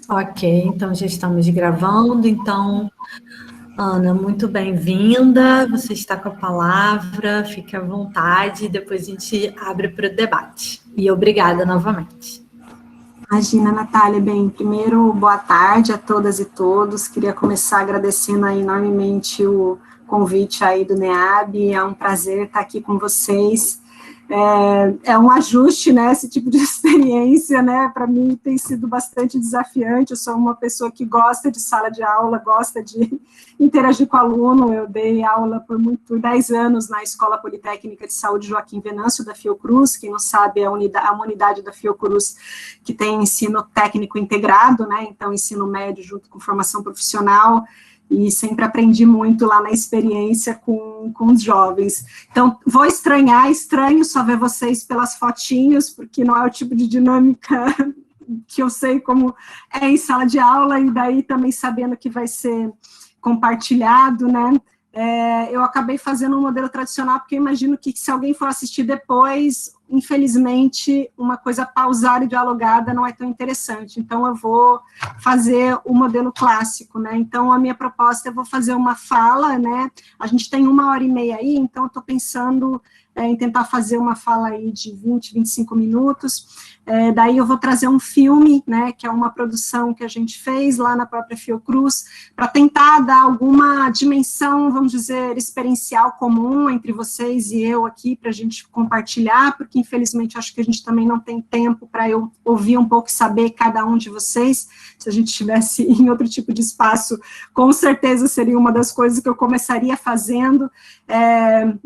Ok, então já estamos gravando. Então, Ana, muito bem-vinda. Você está com a palavra, fique à vontade. Depois a gente abre para o debate. E obrigada novamente. Imagina, Natália. Bem, primeiro, boa tarde a todas e todos. Queria começar agradecendo aí enormemente o convite aí do NEAB. É um prazer estar aqui com vocês. É um ajuste, né, esse tipo de experiência, né, para mim tem sido bastante desafiante. Eu sou uma pessoa que gosta de sala de aula, gosta de interagir com o aluno. Eu dei aula por 10 anos na Escola Politécnica de Saúde Joaquim Venâncio, da Fiocruz. Quem não sabe, é uma unidade da Fiocruz que tem ensino técnico integrado, né, então ensino médio junto com formação profissional, e sempre aprendi muito lá na experiência com os jovens. Então, vou estranho só ver vocês pelas fotinhos, porque não é o tipo de dinâmica que eu sei como é em sala de aula, e daí também sabendo que vai ser compartilhado, né? Eu acabei fazendo um modelo tradicional, porque eu imagino que se alguém for assistir depois, infelizmente, uma coisa pausada e dialogada não é tão interessante. Então, eu vou fazer o modelo clássico, né? Então, a minha proposta, eu vou fazer uma fala, né? A gente tem 1h30 aí, então eu estou pensando em tentar fazer uma fala aí de 20, 25 minutos. Daí eu vou trazer um filme, né, que é uma produção que a gente fez lá na própria Fiocruz, para tentar dar alguma dimensão, vamos dizer, experiencial comum entre vocês e eu aqui, para a gente compartilhar, porque infelizmente acho que a gente também não tem tempo para eu ouvir um pouco e saber cada um de vocês. Se a gente estivesse em outro tipo de espaço, com certeza seria uma das coisas que eu começaria fazendo,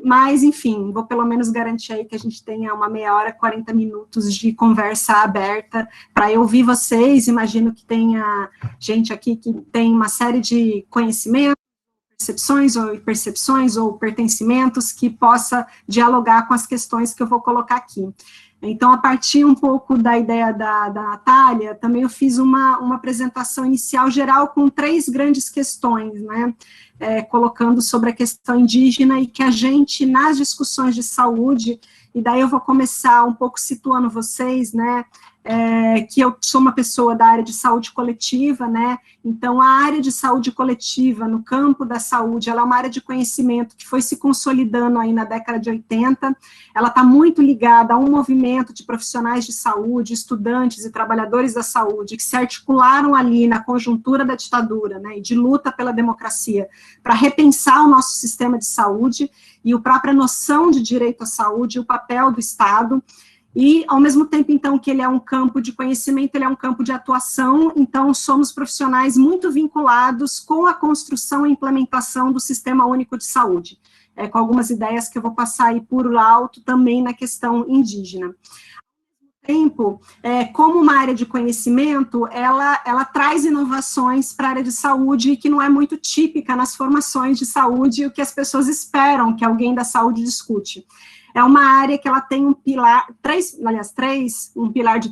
mas enfim, vou pelo menos garantir aí que a gente tenha uma meia hora, 40 minutos de conversa aberta, para eu ouvir vocês. Imagino que tenha gente aqui que tem uma série de conhecimentos, percepções ou pertencimentos que possa dialogar com as questões que eu vou colocar aqui. Então, a partir um pouco da ideia da Natália, também eu fiz uma apresentação inicial geral com 3 grandes questões, né, colocando sobre a questão indígena, e que a gente, nas discussões de saúde, e daí eu vou começar um pouco situando vocês, né, que eu sou uma pessoa da área de saúde coletiva, né, então a área de saúde coletiva no campo da saúde, ela é uma área de conhecimento que foi se consolidando aí na década de 80, ela está muito ligada a um movimento de profissionais de saúde, estudantes e trabalhadores da saúde, que se articularam ali na conjuntura da ditadura, né, e de luta pela democracia, para repensar o nosso sistema de saúde, e a própria noção de direito à saúde, o papel do Estado, e, ao mesmo tempo, então, que ele é um campo de conhecimento, ele é um campo de atuação. Então, somos profissionais muito vinculados com a construção e implementação do Sistema Único de Saúde, com algumas ideias que eu vou passar aí por alto também na questão indígena. Ao mesmo tempo, como uma área de conhecimento, ela traz inovações para a área de saúde, que não é muito típica nas formações de saúde, o que as pessoas esperam que alguém da saúde discute. É uma área que ela tem um pilar de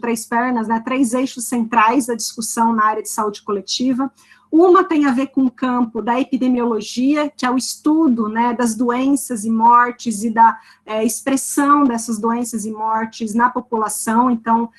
3 pernas, né, 3 eixos centrais da discussão na área de saúde coletiva. Uma tem a ver com o campo da epidemiologia, que é o estudo, né, das doenças e mortes e da expressão dessas doenças e mortes na população. Então,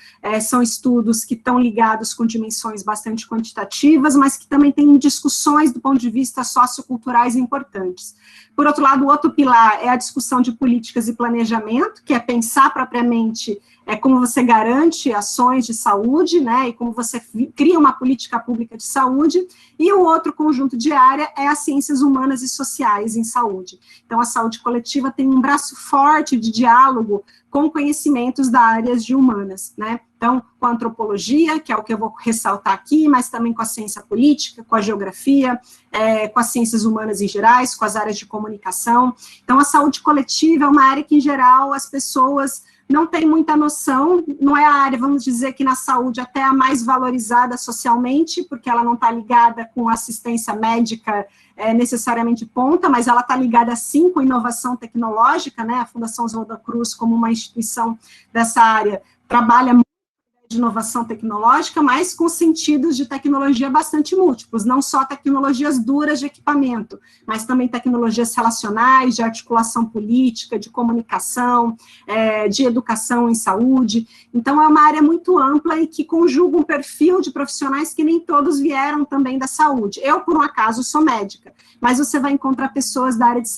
são estudos que estão ligados com dimensões bastante quantitativas, mas que também têm discussões do ponto de vista socioculturais importantes. Por outro lado, o outro pilar é a discussão de políticas e planejamento, que é pensar propriamente como você garante ações de saúde, né, e como você cria uma política pública de saúde. E o outro conjunto de área é as ciências humanas e sociais em saúde. Então, a saúde coletiva tem um braço forte de diálogo com conhecimentos da áreas de humanas, né? Então, com a antropologia, que é o que eu vou ressaltar aqui, mas também com a ciência política, com a geografia, com as ciências humanas em gerais, com as áreas de comunicação. Então, a saúde coletiva é uma área que, em geral, as pessoas não têm muita noção, não é a área, vamos dizer, que na saúde até a mais valorizada socialmente, porque ela não está ligada com assistência médica necessariamente ponta, mas ela está ligada, sim, com inovação tecnológica, né? A Fundação Oswaldo Cruz, como uma instituição dessa área, trabalha muito de inovação tecnológica, mas com sentidos de tecnologia bastante múltiplos, não só tecnologias duras de equipamento, mas também tecnologias relacionais, de articulação política, de comunicação, de educação em saúde. Então, é uma área muito ampla e que conjuga um perfil de profissionais que nem todos vieram também da saúde. Eu, por um acaso, sou médica, mas você vai encontrar pessoas da área de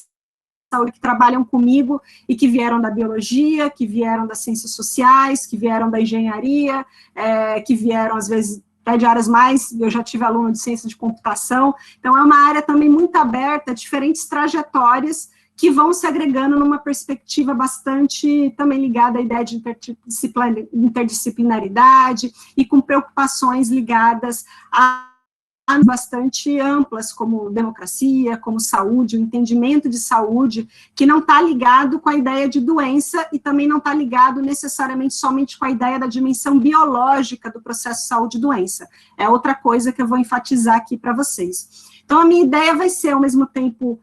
saúde que trabalham comigo e que vieram da biologia, que vieram das ciências sociais, que vieram da engenharia, que vieram, às vezes, até de áreas mais, eu já tive aluno de ciência de computação, então é uma área também muito aberta, diferentes trajetórias que vão se agregando numa perspectiva bastante também ligada à ideia de interdisciplinaridade e com preocupações ligadas a bastante amplas, como democracia, como saúde, o entendimento de saúde, que não está ligado com a ideia de doença e também não está ligado necessariamente somente com a ideia da dimensão biológica do processo saúde-doença. É outra coisa que eu vou enfatizar aqui para vocês. Então, a minha ideia vai ser, ao mesmo tempo,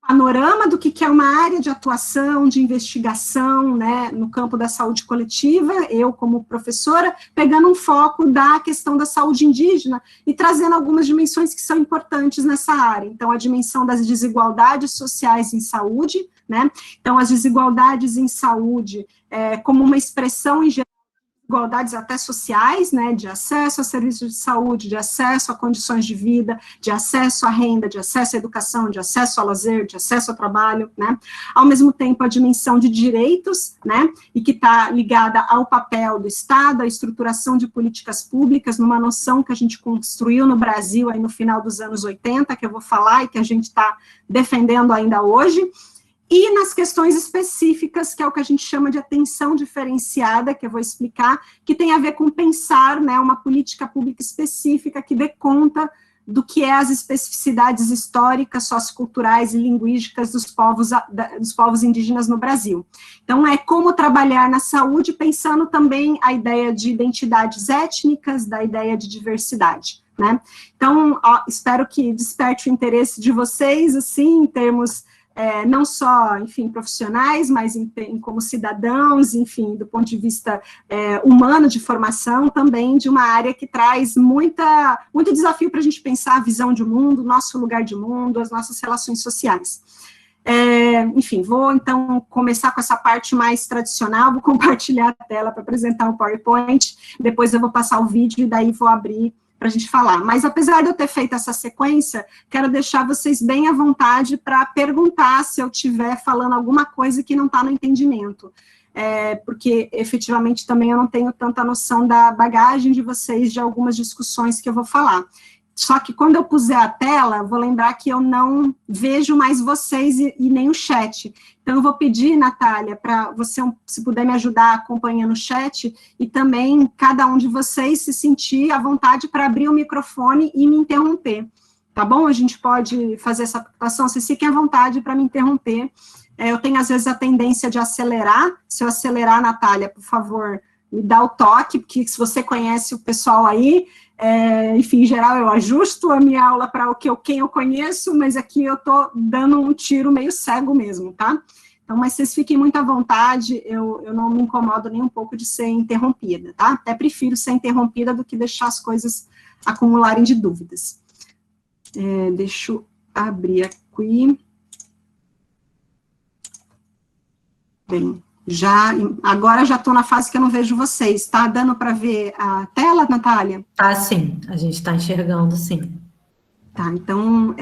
panorama do que é uma área de atuação, de investigação, né, no campo da saúde coletiva, eu como professora, pegando um foco da questão da saúde indígena e trazendo algumas dimensões que são importantes nessa área. Então, a dimensão das desigualdades sociais em saúde, né, então as desigualdades em saúde como uma expressão em geral, desigualdades até sociais, né, de acesso a serviços de saúde, de acesso a condições de vida, de acesso à renda, de acesso à educação, de acesso ao lazer, de acesso ao trabalho, né, ao mesmo tempo a dimensão de direitos, né, e que está ligada ao papel do Estado, à estruturação de políticas públicas, numa noção que a gente construiu no Brasil aí no final dos anos 80, que eu vou falar e que a gente está defendendo ainda hoje, e nas questões específicas, que é o que a gente chama de atenção diferenciada, que eu vou explicar, que tem a ver com pensar, né, uma política pública específica que dê conta do que é as especificidades históricas, socioculturais e linguísticas dos povos indígenas no Brasil. Então, é como trabalhar na saúde, pensando também a ideia de identidades étnicas, da ideia de diversidade, né? Então, espero que desperte o interesse de vocês, assim, em termos não só, enfim, profissionais, mas como cidadãos, enfim, do ponto de vista humano, de formação, também de uma área que traz muito desafio para a gente pensar a visão de mundo, nosso lugar de mundo, as nossas relações sociais. Enfim, vou, então, começar com essa parte mais tradicional, vou compartilhar a tela para apresentar o PowerPoint, depois eu vou passar o vídeo e daí vou abrir para a gente falar. Mas, apesar de eu ter feito essa sequência, quero deixar vocês bem à vontade para perguntar se eu estiver falando alguma coisa que não está no entendimento. Porque, efetivamente, também eu não tenho tanta noção da bagagem de vocês, de algumas discussões que eu vou falar. Só que, quando eu puser a tela, vou lembrar que eu não vejo mais vocês e nem o chat. Então, eu vou pedir, Natália, para você, se puder me ajudar acompanhando o chat, e também cada um de vocês se sentir à vontade para abrir o microfone e me interromper, tá bom? A gente pode fazer essa participação, vocês fiquem à vontade para me interromper. Eu tenho, às vezes, a tendência de acelerar. Se eu acelerar, Natália, por favor, me dá o toque, porque se você conhece o pessoal aí, enfim, em geral, eu ajusto a minha aula para quem eu conheço, mas aqui eu estou dando um tiro meio cego mesmo, tá? Então, mas vocês fiquem muito à vontade, eu não me incomodo nem um pouco de ser interrompida, tá? Até prefiro ser interrompida do que deixar as coisas acumularem de dúvidas. Deixa eu abrir aqui. Bem, agora já estou na fase que eu não vejo vocês. Está dando para ver a tela, Natália? Tá, sim. A gente está enxergando, sim. Tá, então,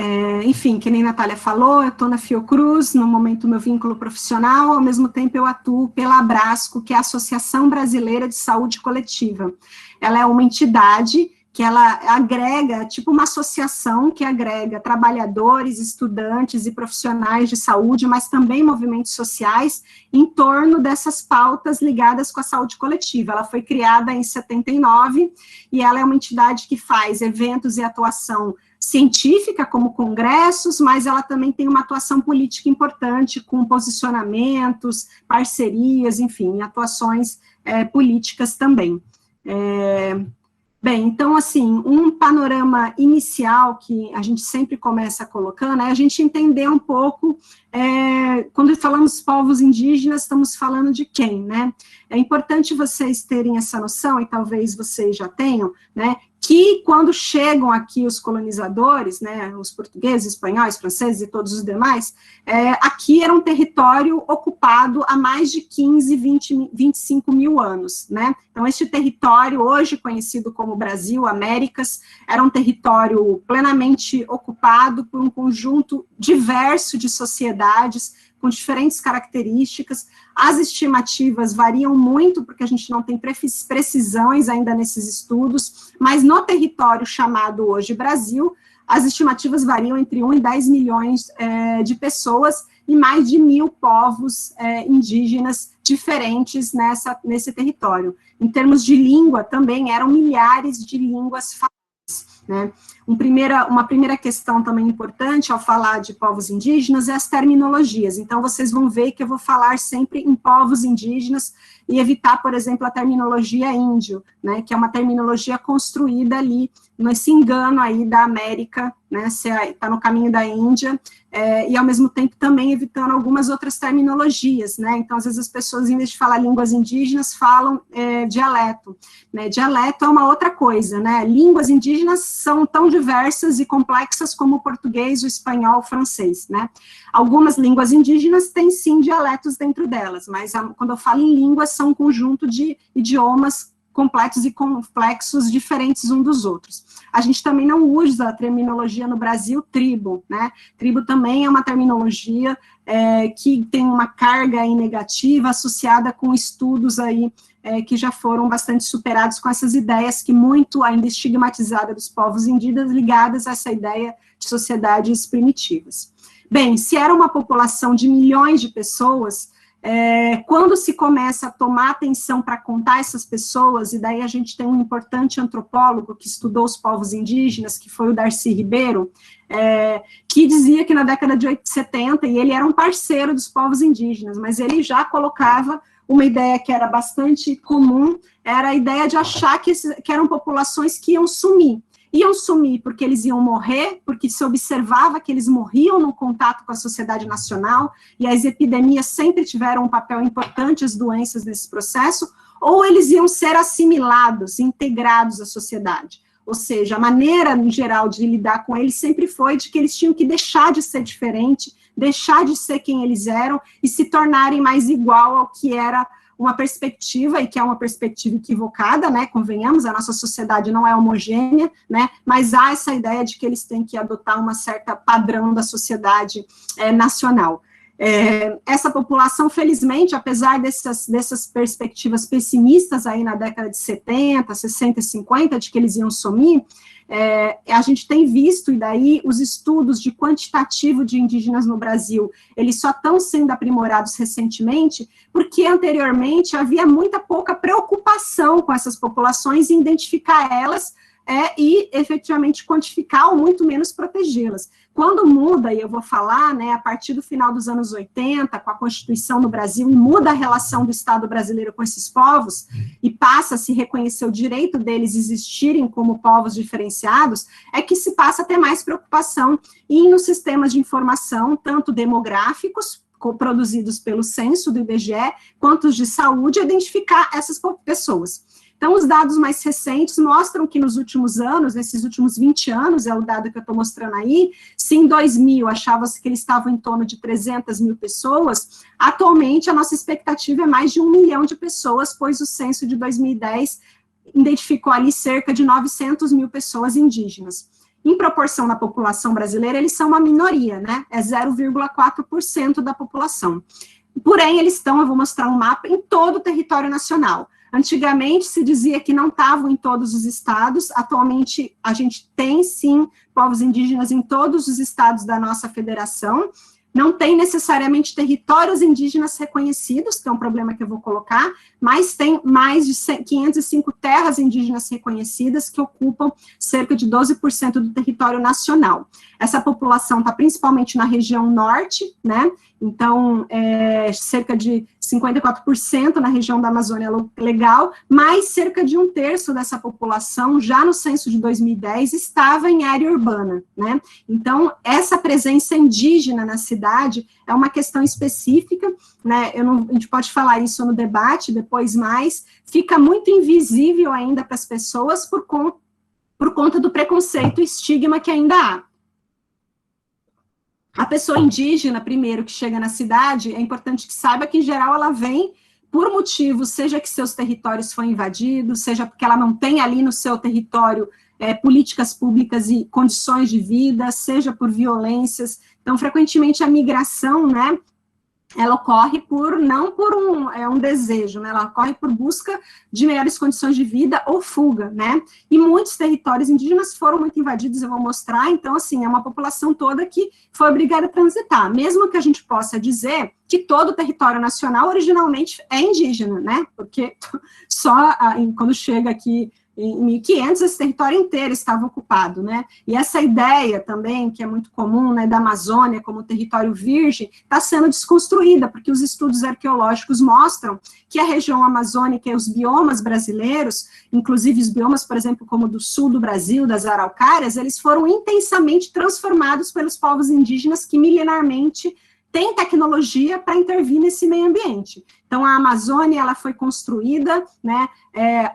enfim, que nem a Natália falou, eu estou na Fiocruz, no momento do meu vínculo profissional, ao mesmo tempo eu atuo pela Abrasco, que é a Associação Brasileira de Saúde Coletiva. Ela é uma entidade que ela agrega, tipo uma associação que agrega trabalhadores, estudantes e profissionais de saúde, mas também movimentos sociais, em torno dessas pautas ligadas com a saúde coletiva. Ela foi criada em 79, e ela é uma entidade que faz eventos e atuação científica, como congressos, mas ela também tem uma atuação política importante, com posicionamentos, parcerias, enfim, atuações políticas também. Bem, então, assim, um panorama inicial que a gente sempre começa colocando é a gente entender um pouco, quando falamos povos indígenas, estamos falando de quem, né? É importante vocês terem essa noção, e talvez vocês já tenham, né, que quando chegam aqui os colonizadores, né, os portugueses, espanhóis, franceses e todos os demais, aqui era um território ocupado há mais de 15, 20, 25 mil anos, né? Então, este território, hoje conhecido como Brasil, Américas, era um território plenamente ocupado por um conjunto diverso de sociedades, com diferentes características. As estimativas variam muito, porque a gente não tem precisões ainda nesses estudos, mas no território chamado hoje Brasil, as estimativas variam entre 1 e 10 milhões de pessoas e mais de 1.000 povos indígenas diferentes nesse território. Em termos de língua, também eram milhares de línguas faladas, né? Uma primeira questão também importante ao falar de povos indígenas é as terminologias. Então, vocês vão ver que eu vou falar sempre em povos indígenas e evitar, por exemplo, a terminologia índio, né, que é uma terminologia construída ali, nesse engano aí da América, né, se está no caminho da Índia, e ao mesmo tempo também evitando algumas outras terminologias, né, então às vezes as pessoas, em vez de falar línguas indígenas, falam dialeto, né, dialeto é uma outra coisa, né, línguas indígenas são tão diversas e complexas como o português, o espanhol, o francês, né, algumas línguas indígenas têm sim dialetos dentro delas, mas quando eu falo em línguas, são um conjunto de idiomas completos e complexos, diferentes uns dos outros. A gente também não usa a terminologia no Brasil tribo, né? Tribo também é uma terminologia que tem uma carga aí negativa associada com estudos aí que já foram bastante superados com essas ideias que muito ainda estigmatizadas dos povos indígenas ligadas a essa ideia de sociedades primitivas. Bem, se era uma população de milhões de pessoas, quando se começa a tomar atenção para contar essas pessoas, e daí a gente tem um importante antropólogo que estudou os povos indígenas, que foi o Darcy Ribeiro, que dizia que na década de 70, e ele era um parceiro dos povos indígenas, mas ele já colocava uma ideia que era bastante comum, era a ideia de achar que eram populações que iam sumir porque eles iam morrer, porque se observava que eles morriam no contato com a sociedade nacional, e as epidemias sempre tiveram um papel importante, as doenças nesse processo, ou eles iam ser assimilados, integrados à sociedade. Ou seja, a maneira, em geral, de lidar com eles sempre foi de que eles tinham que deixar de ser diferente, deixar de ser quem eles eram, e se tornarem mais igual ao que era uma perspectiva, e que é uma perspectiva equivocada, né, convenhamos, a nossa sociedade não é homogênea, né, mas há essa ideia de que eles têm que adotar uma certa padrão da sociedade nacional. Essa população, felizmente, apesar dessas perspectivas pessimistas aí na década de 70, 60 e 50, de que eles iam sumir, a gente tem visto, e daí os estudos de quantitativo de indígenas no Brasil, eles só estão sendo aprimorados recentemente, porque anteriormente havia muita pouca preocupação com essas populações em identificar elas e efetivamente quantificar ou muito menos protegê-las. Quando muda, e eu vou falar, né, a partir do final dos anos 80, com a Constituição no Brasil, e muda a relação do Estado brasileiro com esses povos, e passa a se reconhecer o direito deles existirem como povos diferenciados, é que se passa a ter mais preocupação nos sistemas de informação, tanto demográficos, produzidos pelo censo do IBGE, quanto os de saúde, identificar essas pessoas. Então, os dados mais recentes mostram que nos últimos anos, nesses últimos 20 anos, é o dado que eu estou mostrando aí, se em 2000 achava-se que eles estavam em torno de 300 mil pessoas, atualmente a nossa expectativa é mais de 1 milhão de pessoas, pois o censo de 2010 identificou ali cerca de 900 mil pessoas indígenas. Em proporção na população brasileira, eles são uma minoria, né? É 0,4% da população. Porém, eles estão, eu vou mostrar um mapa, em todo o território nacional. Antigamente se dizia que não estavam em todos os estados, atualmente a gente tem sim povos indígenas em todos os estados da nossa federação, não tem necessariamente territórios indígenas reconhecidos, que é um problema que eu vou colocar, mas tem mais de 505 terras indígenas reconhecidas que ocupam cerca de 12% do território nacional. Essa população está principalmente na região norte, né, Então, cerca de 54% na região da Amazônia Legal, mas cerca de 1/3 dessa população, já no censo de 2010, estava em área urbana, né? Então, essa presença indígena na cidade é uma questão específica, né? A gente pode falar isso no debate depois, mais fica muito invisível ainda para as pessoas por conta do preconceito e estigma que ainda há. A pessoa indígena, primeiro, que chega na cidade, é importante que saiba que, em geral, ela vem por motivos, seja que seus territórios foram invadidos, seja porque ela não tem ali no seu território políticas públicas e condições de vida, seja por violências. Então, frequentemente, a migração, né, ela ocorre não por um desejo, né, ela ocorre por busca de melhores condições de vida ou fuga, né, e muitos territórios indígenas foram muito invadidos, eu vou mostrar. Então, assim, é uma população toda que foi obrigada a transitar, mesmo que a gente possa dizer que todo o território nacional originalmente é indígena, né, porque só quando chega aqui em 1500, esse território inteiro estava ocupado, né, e essa ideia também, que é muito comum, né, da Amazônia como território virgem, está sendo desconstruída, porque os estudos arqueológicos mostram que a região amazônica e os biomas brasileiros, inclusive os biomas, por exemplo, como do sul do Brasil, das araucárias, eles foram intensamente transformados pelos povos indígenas que milenarmente têm tecnologia para intervir nesse meio ambiente. Então, a Amazônia, ela foi construída, né,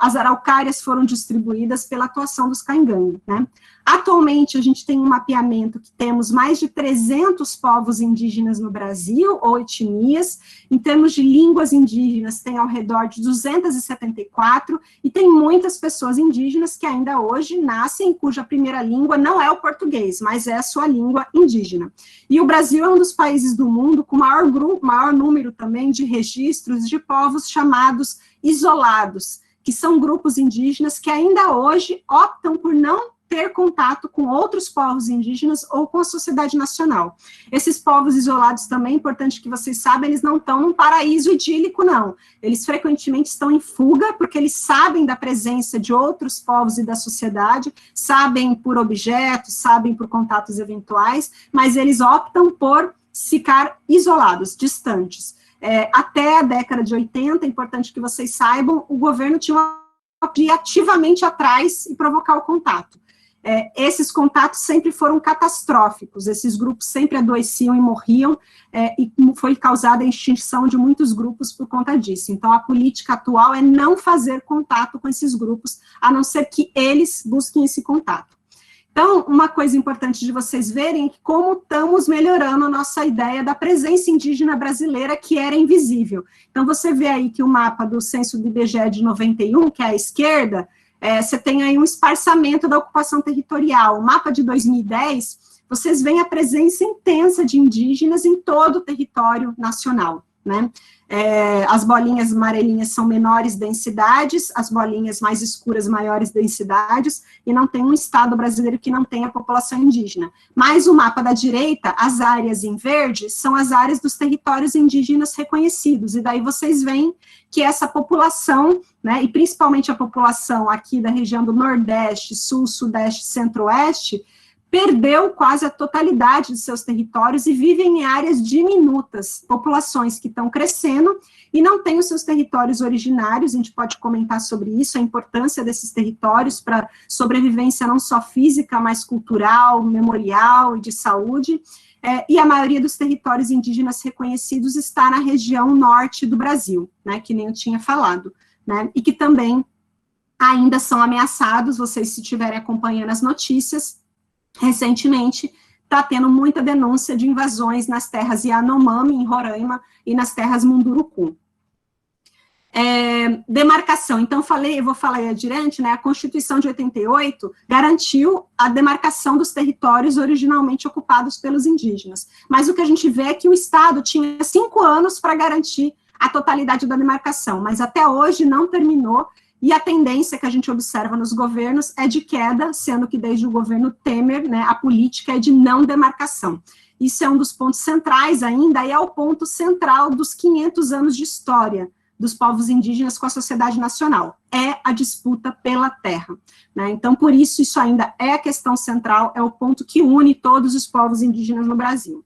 as araucárias foram distribuídas pela atuação dos caingangue, né. Atualmente, a gente tem um mapeamento que temos mais de 300 povos indígenas no Brasil, ou etnias. Em termos de línguas indígenas, tem ao redor de 274, e tem muitas pessoas indígenas que ainda hoje nascem, cuja primeira língua não é o português, mas é a sua língua indígena. E o Brasil é um dos países do mundo com maior número também de registros de povos chamados isolados, que são grupos indígenas que ainda hoje optam por não ter contato com outros povos indígenas ou com a sociedade nacional. Esses povos isolados também, é importante que vocês saibam, eles não estão num paraíso idílico, não. Eles frequentemente estão em fuga, porque eles sabem da presença de outros povos e da sociedade, sabem por objetos, sabem por contatos eventuais, mas eles optam por ficar isolados, distantes. Até a década de 80, é importante que vocês saibam, o governo tinha de ir ativamente atrás e provocar o contato. Esses contatos sempre foram catastróficos, esses grupos sempre adoeciam e morriam, e foi causada a extinção de muitos grupos por conta disso. Então, a política atual é não fazer contato com esses grupos, a não ser que eles busquem esse contato. Então, uma coisa importante de vocês verem é como estamos melhorando a nossa ideia da presença indígena brasileira, que era invisível. Então, você vê aí que o mapa do censo do IBGE de 91, que é à esquerda, você tem aí um esparçamento da ocupação territorial. O mapa de 2010, vocês veem a presença intensa de indígenas em todo o território nacional, né? As bolinhas amarelinhas são menores densidades, as bolinhas mais escuras, maiores densidades, e não tem um estado brasileiro que não tenha população indígena. Mas o mapa da direita, as áreas em verde, são as áreas dos territórios indígenas reconhecidos, e daí vocês veem que essa população, né, e principalmente a população aqui da região do Nordeste, Sul, Sudeste, Centro-Oeste, perdeu quase a totalidade de seus territórios e vivem em áreas diminutas, populações que estão crescendo e não têm os seus territórios originários. A gente pode comentar sobre isso, a importância desses territórios para sobrevivência não só física, mas cultural, memorial e de saúde, e a maioria dos territórios indígenas reconhecidos está na região norte do Brasil, né, que nem eu tinha falado, né, e que também ainda são ameaçados. Vocês, se estiverem acompanhando as notícias, recentemente, está tendo muita denúncia de invasões nas terras Yanomami, em Roraima, e nas terras Munduruku. Demarcação, então, eu vou falar aí adiante, né, a Constituição de 88 garantiu a demarcação dos territórios originalmente ocupados pelos indígenas, mas o que a gente vê é que o Estado tinha 5 anos para garantir a totalidade da demarcação, mas até hoje não terminou. E a tendência que a gente observa nos governos é de queda, sendo que desde o governo Temer, né, a política é de não demarcação. Isso é um dos pontos centrais ainda, e é o ponto central dos 500 anos de história dos povos indígenas com a sociedade nacional, é a disputa pela terra, né? Então, por isso ainda é a questão central, é o ponto que une todos os povos indígenas no Brasil.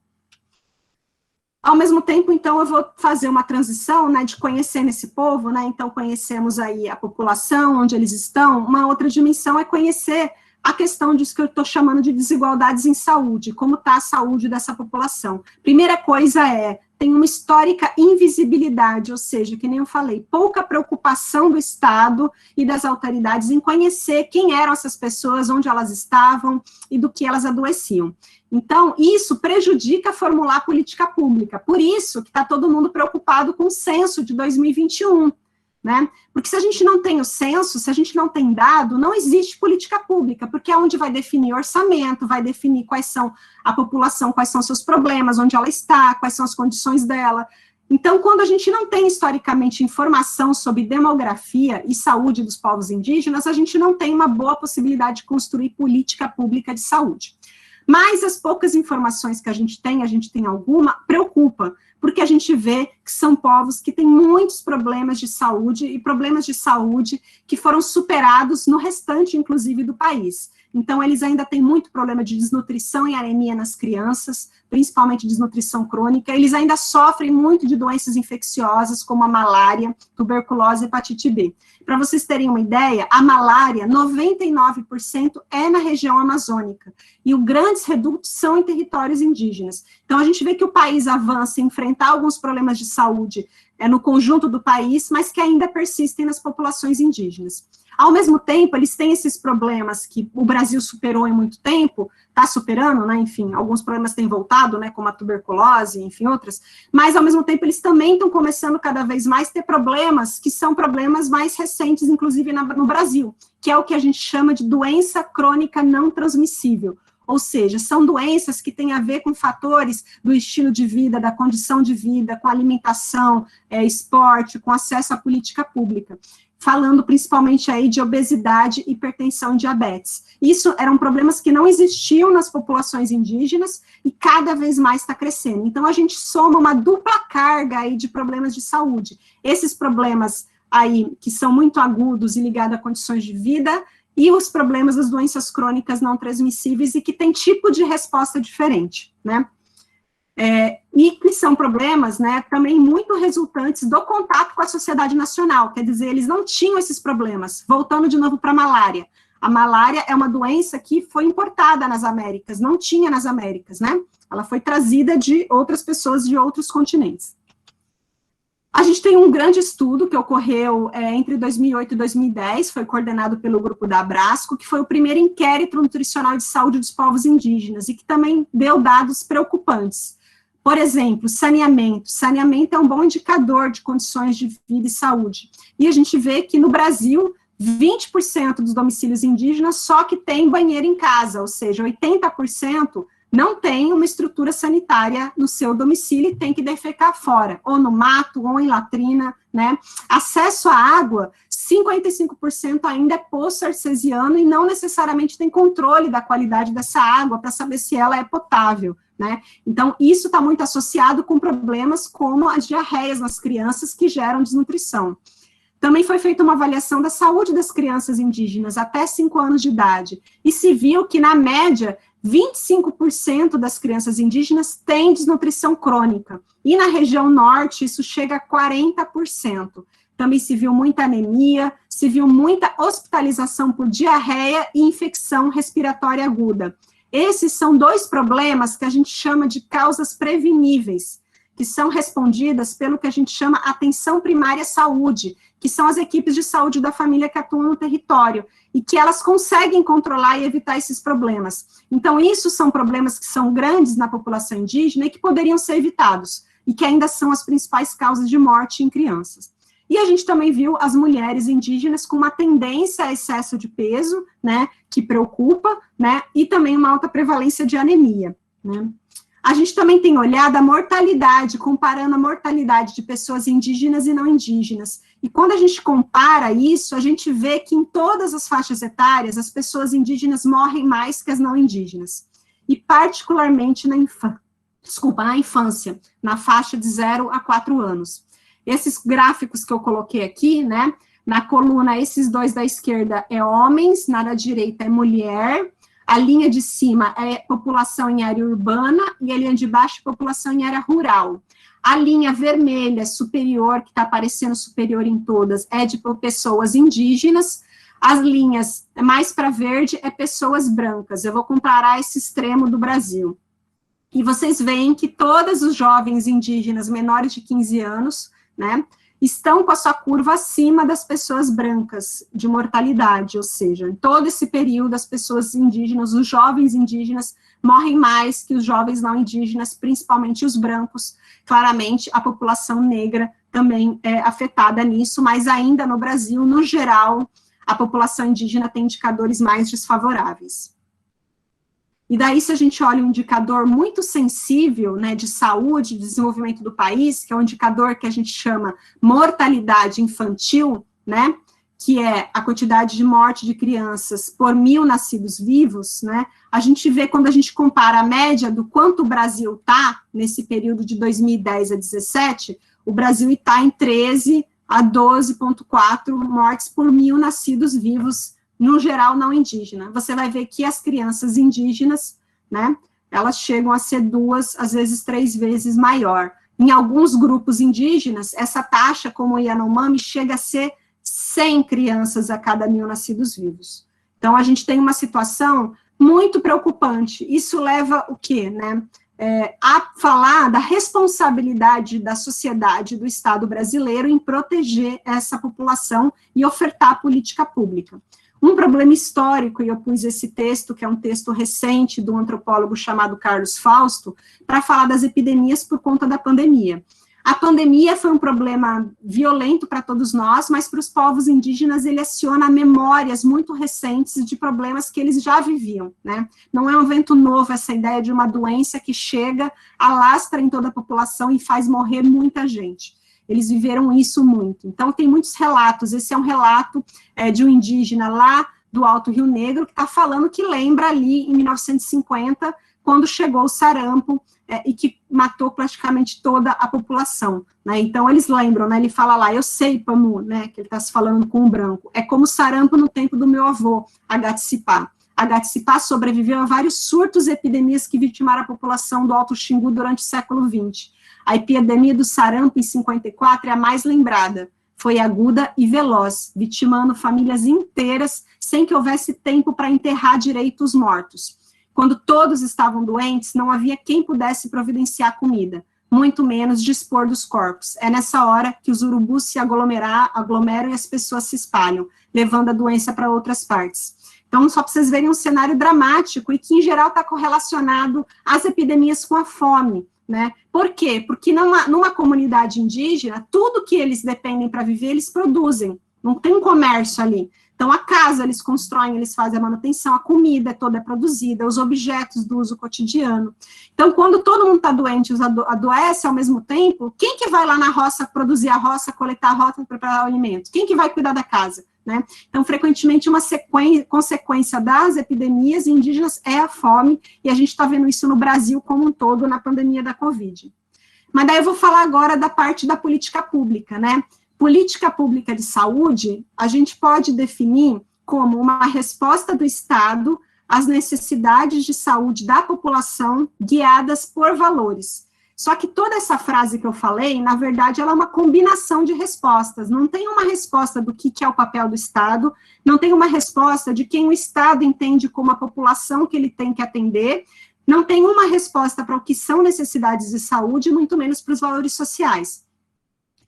Ao mesmo tempo, então, eu vou fazer uma transição, né, de conhecer esse povo, né, então conhecemos aí a população, onde eles estão. Uma outra dimensão é conhecer a questão disso que eu estou chamando de desigualdades em saúde, como está a saúde dessa população. Primeira coisa tem uma histórica invisibilidade, ou seja, que nem eu falei, pouca preocupação do Estado e das autoridades em conhecer quem eram essas pessoas, onde elas estavam e do que elas adoeciam. Então, isso prejudica formular política pública, por isso que está todo mundo preocupado com o censo de 2021, né? Porque se a gente não tem o censo, se a gente não tem dado, não existe política pública, porque é onde vai definir orçamento, vai definir quais são a população, quais são seus problemas, onde ela está, quais são as condições dela. Então, quando a gente não tem historicamente informação sobre demografia e saúde dos povos indígenas, a gente não tem uma boa possibilidade de construir política pública de saúde. Mas as poucas informações que a gente tem alguma, preocupa, porque a gente vê que são povos que têm muitos problemas de saúde, e problemas de saúde que foram superados no restante, inclusive, do país. Então, eles ainda têm muito problema de desnutrição e anemia nas crianças, principalmente desnutrição crônica, eles ainda sofrem muito de doenças infecciosas, como a malária, tuberculose e hepatite B. Para vocês terem uma ideia, a malária, 99% é na região amazônica, e os grandes redutos são em territórios indígenas. Então, a gente vê que o país avança em enfrentar alguns problemas de saúde no conjunto do país, mas que ainda persistem nas populações indígenas. Ao mesmo tempo, eles têm esses problemas que o Brasil superou em muito tempo, está superando, né, enfim, alguns problemas têm voltado, né, como a tuberculose, enfim, outras, mas, ao mesmo tempo, eles também estão começando cada vez mais a ter problemas que são problemas mais recentes, inclusive no Brasil, que é o que a gente chama de doença crônica não transmissível. Ou seja, são doenças que têm a ver com fatores do estilo de vida, da condição de vida, com alimentação, esporte, com acesso à política pública, falando principalmente aí de obesidade, hipertensão e diabetes. Isso eram problemas que não existiam nas populações indígenas e cada vez mais está crescendo. Então, a gente soma uma dupla carga aí de problemas de saúde. Esses problemas aí que são muito agudos e ligados a condições de vida, e os problemas das doenças crônicas não transmissíveis e que tem tipo de resposta diferente, né? E que são problemas, né, também muito resultantes do contato com a sociedade nacional, quer dizer, eles não tinham esses problemas. Voltando de novo para a malária. A malária é uma doença que foi importada nas Américas, não tinha nas Américas, né? Ela foi trazida de outras pessoas de outros continentes. A gente tem um grande estudo que ocorreu entre 2008 e 2010, foi coordenado pelo grupo da Abrasco, que foi o primeiro inquérito nutricional de saúde dos povos indígenas, e que também deu dados preocupantes. Por exemplo, saneamento. Saneamento é um bom indicador de condições de vida e saúde. E a gente vê que no Brasil, 20% dos domicílios indígenas só que tem banheiro em casa, ou seja, 80% não tem uma estrutura sanitária no seu domicílio e tem que defecar fora, ou no mato, ou em latrina, né? Acesso à água, 55% ainda é poço artesiano e não necessariamente tem controle da qualidade dessa água para saber se ela é potável, né? Então, isso está muito associado com problemas como as diarreias nas crianças que geram desnutrição. Também foi feita uma avaliação da saúde das crianças indígenas até 5 anos de idade, e se viu que, na média, 25% das crianças indígenas têm desnutrição crônica, e na região norte isso chega a 40%. Também se viu muita anemia, se viu muita hospitalização por diarreia e infecção respiratória aguda. Esses são 2 problemas que a gente chama de causas preveníveis, que são respondidas pelo que a gente chama atenção primária à saúde, que são as equipes de saúde da família que atuam no território, e que elas conseguem controlar e evitar esses problemas. Então, isso são problemas que são grandes na população indígena e que poderiam ser evitados, e que ainda são as principais causas de morte em crianças. E a gente também viu as mulheres indígenas com uma tendência a excesso de peso, né, que preocupa, né, e também uma alta prevalência de anemia, né. A gente também tem olhado a mortalidade, comparando a mortalidade de pessoas indígenas e não indígenas. E quando a gente compara isso, a gente vê que em todas as faixas etárias, as pessoas indígenas morrem mais que as não indígenas. E particularmente na infância, na faixa de 0 a 4 anos. Esses gráficos que eu coloquei aqui, né, na coluna, esses 2 da esquerda é homens, na da direita é mulher, a linha de cima é população em área urbana e a linha de baixo é população em área rural. A linha vermelha superior, que está aparecendo superior em todas, é de pessoas indígenas. As linhas mais para verde é pessoas brancas. Eu vou comparar esse extremo do Brasil. E vocês veem que todos os jovens indígenas menores de 15 anos, né, estão com a sua curva acima das pessoas brancas de mortalidade, ou seja, em todo esse período as pessoas indígenas, os jovens indígenas, morrem mais que os jovens não indígenas, principalmente os brancos. Claramente, a população negra também é afetada nisso, mas ainda no Brasil, no geral, a população indígena tem indicadores mais desfavoráveis. E daí, se a gente olha um indicador muito sensível, né, de saúde, de desenvolvimento do país, que é um indicador que a gente chama mortalidade infantil, né, que é a quantidade de morte de crianças por 1.000 nascidos vivos, né, a gente vê, quando a gente compara a média do quanto o Brasil está, nesse período de 2010 a 2017, o Brasil está em 13 a 12,4 mortes por 1.000 nascidos vivos, no geral não indígena. Você vai ver que as crianças indígenas, né, elas chegam a ser 2, às vezes 3 vezes maior. Em alguns grupos indígenas, essa taxa, como o Yanomami, chega a ser 100 crianças a cada 1.000 nascidos vivos. Então, a gente tem uma situação muito preocupante. Isso leva o quê, né? A falar da responsabilidade da sociedade, do Estado brasileiro, em proteger essa população e ofertar política pública. Um problema histórico, e eu pus esse texto, que é um texto recente do antropólogo chamado Carlos Fausto, para falar das epidemias por conta da pandemia. A pandemia foi um problema violento para todos nós, mas para os povos indígenas ele aciona memórias muito recentes de problemas que eles já viviam, né? Não é um evento novo essa ideia de uma doença que chega, alastra em toda a população e faz morrer muita gente. Eles viveram isso muito. Então, tem muitos relatos. Esse é um relato de um indígena lá do Alto Rio Negro, que está falando que lembra ali, em 1950, quando chegou o sarampo, e que matou praticamente toda a população, né? Então, eles lembram, né? Ele fala lá, eu sei, Pamu, né? Que ele está se falando com o branco. É como o sarampo no tempo do meu avô, Agatsipá. Agatsipá sobreviveu a vários surtos e epidemias que vitimaram a população do Alto Xingu durante o século XX. A epidemia do sarampo, em 54, é a mais lembrada. Foi aguda e veloz, vitimando famílias inteiras, sem que houvesse tempo para enterrar direito os mortos. Quando todos estavam doentes, não havia quem pudesse providenciar comida, muito menos dispor dos corpos. É nessa hora que os urubus se aglomeram e as pessoas se espalham, levando a doença para outras partes. Então, só para vocês verem um cenário dramático, e que, em geral, está correlacionado às epidemias com a fome, né? Por quê? Porque numa comunidade indígena, tudo que eles dependem para viver, eles produzem, não tem um comércio ali. Então, a casa eles constroem, eles fazem a manutenção, a comida toda é produzida, os objetos do uso cotidiano. Então, quando todo mundo está doente, adoece ao mesmo tempo, quem que vai lá na roça produzir a roça, coletar a roça, preparar o alimento? Quem que vai cuidar da casa? Né? Então, frequentemente, uma consequência das epidemias indígenas é a fome, e a gente está vendo isso no Brasil como um todo, na pandemia da Covid. Mas daí eu vou falar agora da parte da política pública, né? Política pública de saúde, a gente pode definir como uma resposta do Estado às necessidades de saúde da população guiadas por valores. Só que toda essa frase que eu falei, na verdade, ela é uma combinação de respostas. Não tem uma resposta do que é o papel do Estado, não tem uma resposta de quem o Estado entende como a população que ele tem que atender, não tem uma resposta para o que são necessidades de saúde, muito menos para os valores sociais.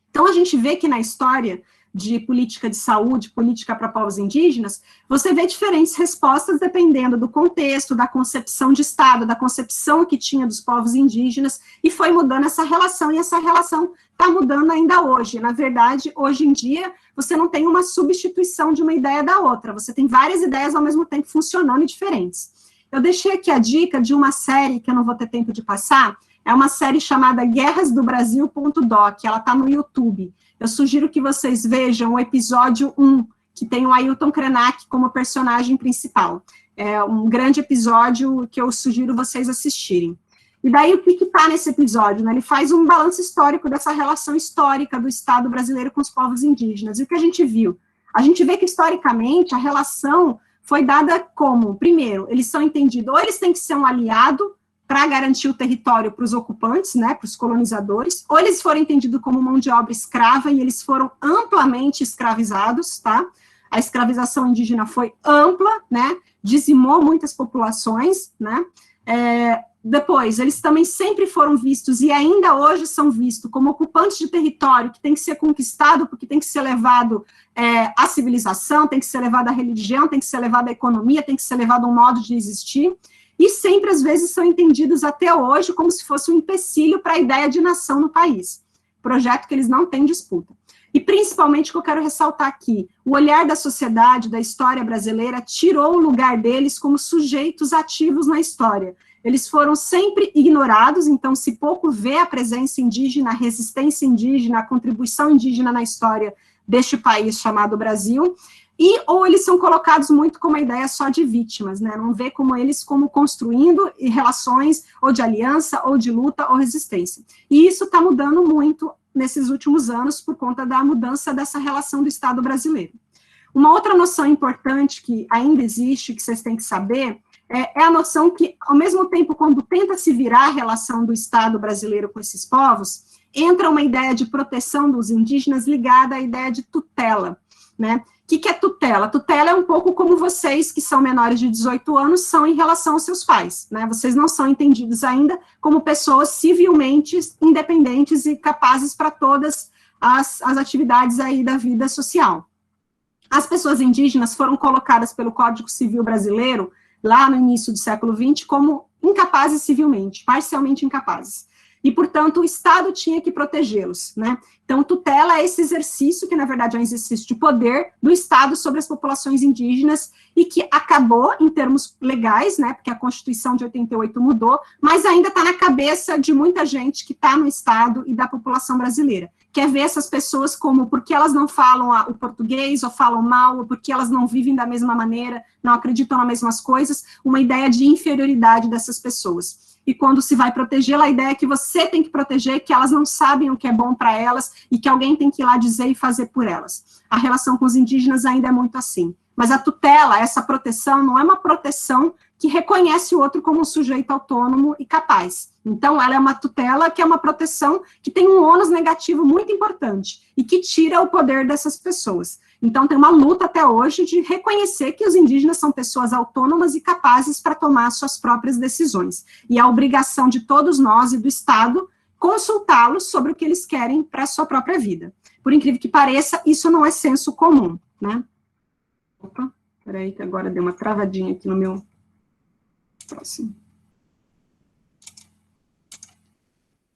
Então, a gente vê que na história de política de saúde, política para povos indígenas, você vê diferentes respostas dependendo do contexto, da concepção de Estado, da concepção que tinha dos povos indígenas, e foi mudando essa relação, e essa relação está mudando ainda hoje. Na verdade, hoje em dia, você não tem uma substituição de uma ideia da outra, você tem várias ideias ao mesmo tempo funcionando e diferentes. Eu deixei aqui a dica de uma série que eu não vou ter tempo de passar, é uma série chamada guerrasdobrasil.doc, ela está no YouTube. Eu sugiro que vocês vejam o episódio 1, que tem o Ailton Krenak como personagem principal. É um grande episódio que eu sugiro vocês assistirem. E daí, o que está nesse episódio? Né? Ele faz um balanço histórico dessa relação histórica do Estado brasileiro com os povos indígenas. E o que a gente viu? A gente vê que, historicamente, a relação foi dada como, primeiro, eles são entendidos, ou eles têm que ser um aliado para garantir o território para os ocupantes, né, para os colonizadores, ou eles foram entendidos como mão de obra escrava e eles foram amplamente escravizados, tá? A escravização indígena foi ampla, né, dizimou muitas populações, né, depois, eles também sempre foram vistos, e ainda hoje são vistos, como ocupantes de território que tem que ser conquistado, porque tem que ser levado à civilização, tem que ser levado à religião, tem que ser levado à economia, tem que ser levado a um modo de existir, e sempre, às vezes, são entendidos até hoje como se fosse um empecilho para a ideia de nação no país, projeto que eles não têm disputa. E, principalmente, o que eu quero ressaltar aqui, o olhar da sociedade, da história brasileira, tirou o lugar deles como sujeitos ativos na história. Eles foram sempre ignorados, então se pouco vê a presença indígena, a resistência indígena, a contribuição indígena na história deste país chamado Brasil, ou eles são colocados muito como a ideia só de vítimas, né, não vê como eles como construindo relações ou de aliança, ou de luta, ou resistência. E isso está mudando muito nesses últimos anos por conta da mudança dessa relação do Estado brasileiro. Uma outra noção importante que ainda existe, que vocês têm que saber, é a noção que, ao mesmo tempo, quando tenta se virar a relação do Estado brasileiro com esses povos, entra uma ideia de proteção dos indígenas ligada à ideia de tutela, né? O que é tutela? Tutela é um pouco como vocês, que são menores de 18 anos, são em relação aos seus pais, né? Vocês não são entendidos ainda como pessoas civilmente independentes e capazes para todas as atividades aí da vida social. As pessoas indígenas foram colocadas pelo Código Civil brasileiro, lá no início do século XX, como incapazes civilmente, parcialmente incapazes. E, portanto, o Estado tinha que protegê-los, né? Então, tutela é esse exercício, que na verdade é um exercício de poder do Estado sobre as populações indígenas, e que acabou em termos legais, né, porque a Constituição de 88 mudou, mas ainda está na cabeça de muita gente que está no Estado e da população brasileira. Quer ver essas pessoas como, porque elas não falam o português, ou falam mal, ou porque elas não vivem da mesma maneira, não acreditam nas mesmas coisas, uma ideia de inferioridade dessas pessoas. E quando se vai protegê-la, a ideia é que você tem que proteger, que elas não sabem o que é bom para elas, e que alguém tem que ir lá dizer e fazer por elas. A relação com os indígenas ainda é muito assim. Mas a tutela, essa proteção, não é uma proteção que reconhece o outro como um sujeito autônomo e capaz. Então, ela é uma tutela que é uma proteção que tem um ônus negativo muito importante, e que tira o poder dessas pessoas. Então, tem uma luta até hoje de reconhecer que os indígenas são pessoas autônomas e capazes para tomar suas próprias decisões. E a obrigação de todos nós e do Estado consultá-los sobre o que eles querem para a sua própria vida. Por incrível que pareça, isso não é senso comum, né? Opa, peraí que agora deu uma travadinha aqui no meu próximo.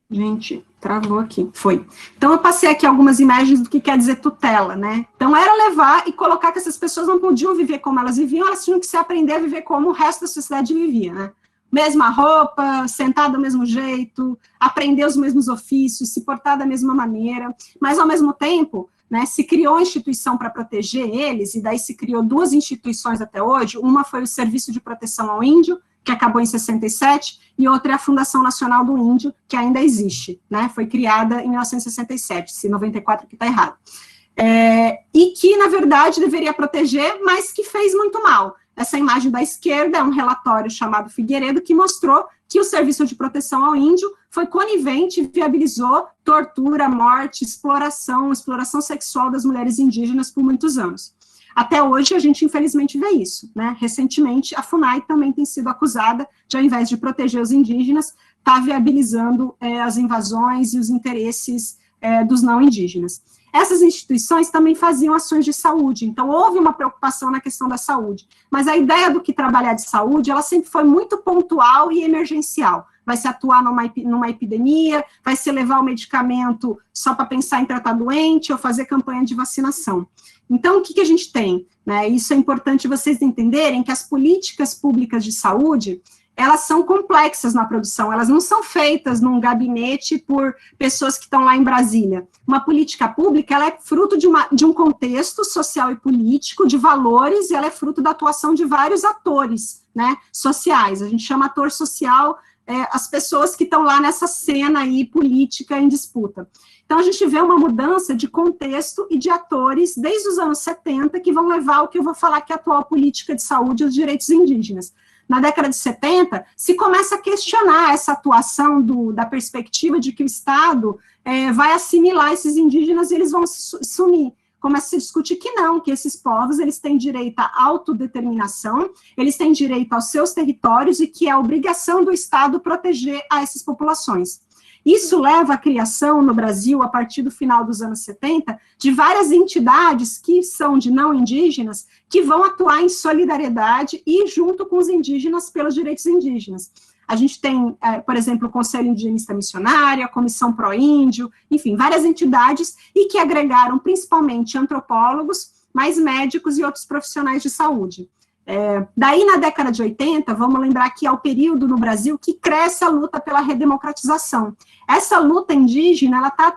Gente, travou aqui, foi. Então, eu passei aqui algumas imagens do que quer dizer tutela, né? Então, era levar e colocar que essas pessoas não podiam viver como elas viviam, elas tinham que se aprender a viver como o resto da sociedade vivia, né? Mesma roupa, sentar do mesmo jeito, aprender os mesmos ofícios, se portar da mesma maneira, mas, ao mesmo tempo, né, se criou a instituição para proteger eles, e daí se criou duas instituições até hoje, uma foi o Serviço de Proteção ao Índio, que acabou em 67, e outra é a Fundação Nacional do Índio, que ainda existe, né, foi criada em 1967, se 94 que está errado. E que, na verdade, deveria proteger, mas que fez muito mal. Essa imagem da esquerda é um relatório chamado Figueiredo, que mostrou que o Serviço de Proteção ao Índio foi conivente e viabilizou tortura, morte, exploração sexual das mulheres indígenas por muitos anos. Até hoje, a gente, infelizmente, vê isso, né? Recentemente, a FUNAI também tem sido acusada de, ao invés de proteger os indígenas, estar viabilizando as invasões e os interesses dos não indígenas. Essas instituições também faziam ações de saúde, então houve uma preocupação na questão da saúde, mas a ideia do que trabalhar de saúde, ela sempre foi muito pontual e emergencial. Vai se atuar numa epidemia, vai se levar o medicamento só para pensar em tratar doente, ou fazer campanha de vacinação. Então, o que a gente tem? Né? Isso é importante vocês entenderem, que as políticas públicas de saúde, elas são complexas na produção, elas não são feitas num gabinete por pessoas que estão lá em Brasília. Uma política pública, ela é fruto de um contexto social e político, de valores, e ela é fruto da atuação de vários atores, né, sociais. A gente chama ator social as pessoas que estão lá nessa cena aí política em disputa. Então, a gente vê uma mudança de contexto e de atores desde os anos 70 que vão levar ao que eu vou falar que é a atual política de saúde e os direitos indígenas. na década de 70, se começa a questionar essa atuação da perspectiva de que o Estado vai assimilar esses indígenas e eles vão sumir. Começa a se discutir que não, que esses povos, eles têm direito à autodeterminação, eles têm direito aos seus territórios e que é obrigação do Estado proteger a essas populações. Isso leva à criação no Brasil, a partir do final dos anos 70, de várias entidades que são de não indígenas, que vão atuar em solidariedade e junto com os indígenas pelos direitos indígenas. A gente tem, por exemplo, o Conselho Indigenista Missionário, a Comissão Pró-Índio, enfim, várias entidades, e que agregaram principalmente antropólogos, mais médicos e outros profissionais de saúde. Daí, na década de 80, vamos lembrar que é o período no Brasil que cresce a luta pela redemocratização. Essa luta indígena, ela está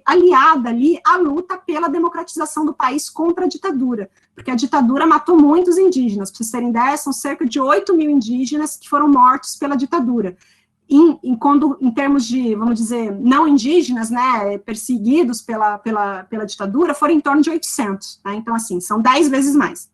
aliada ali à luta pela democratização do país contra a ditadura, porque a ditadura matou muitos indígenas. Para vocês terem ideia, são cerca de 8 mil indígenas que foram mortos pela ditadura. Em termos de, vamos dizer, não indígenas, né, perseguidos pela ditadura, foram em torno de 800. Né? Então, assim, são 10 vezes mais.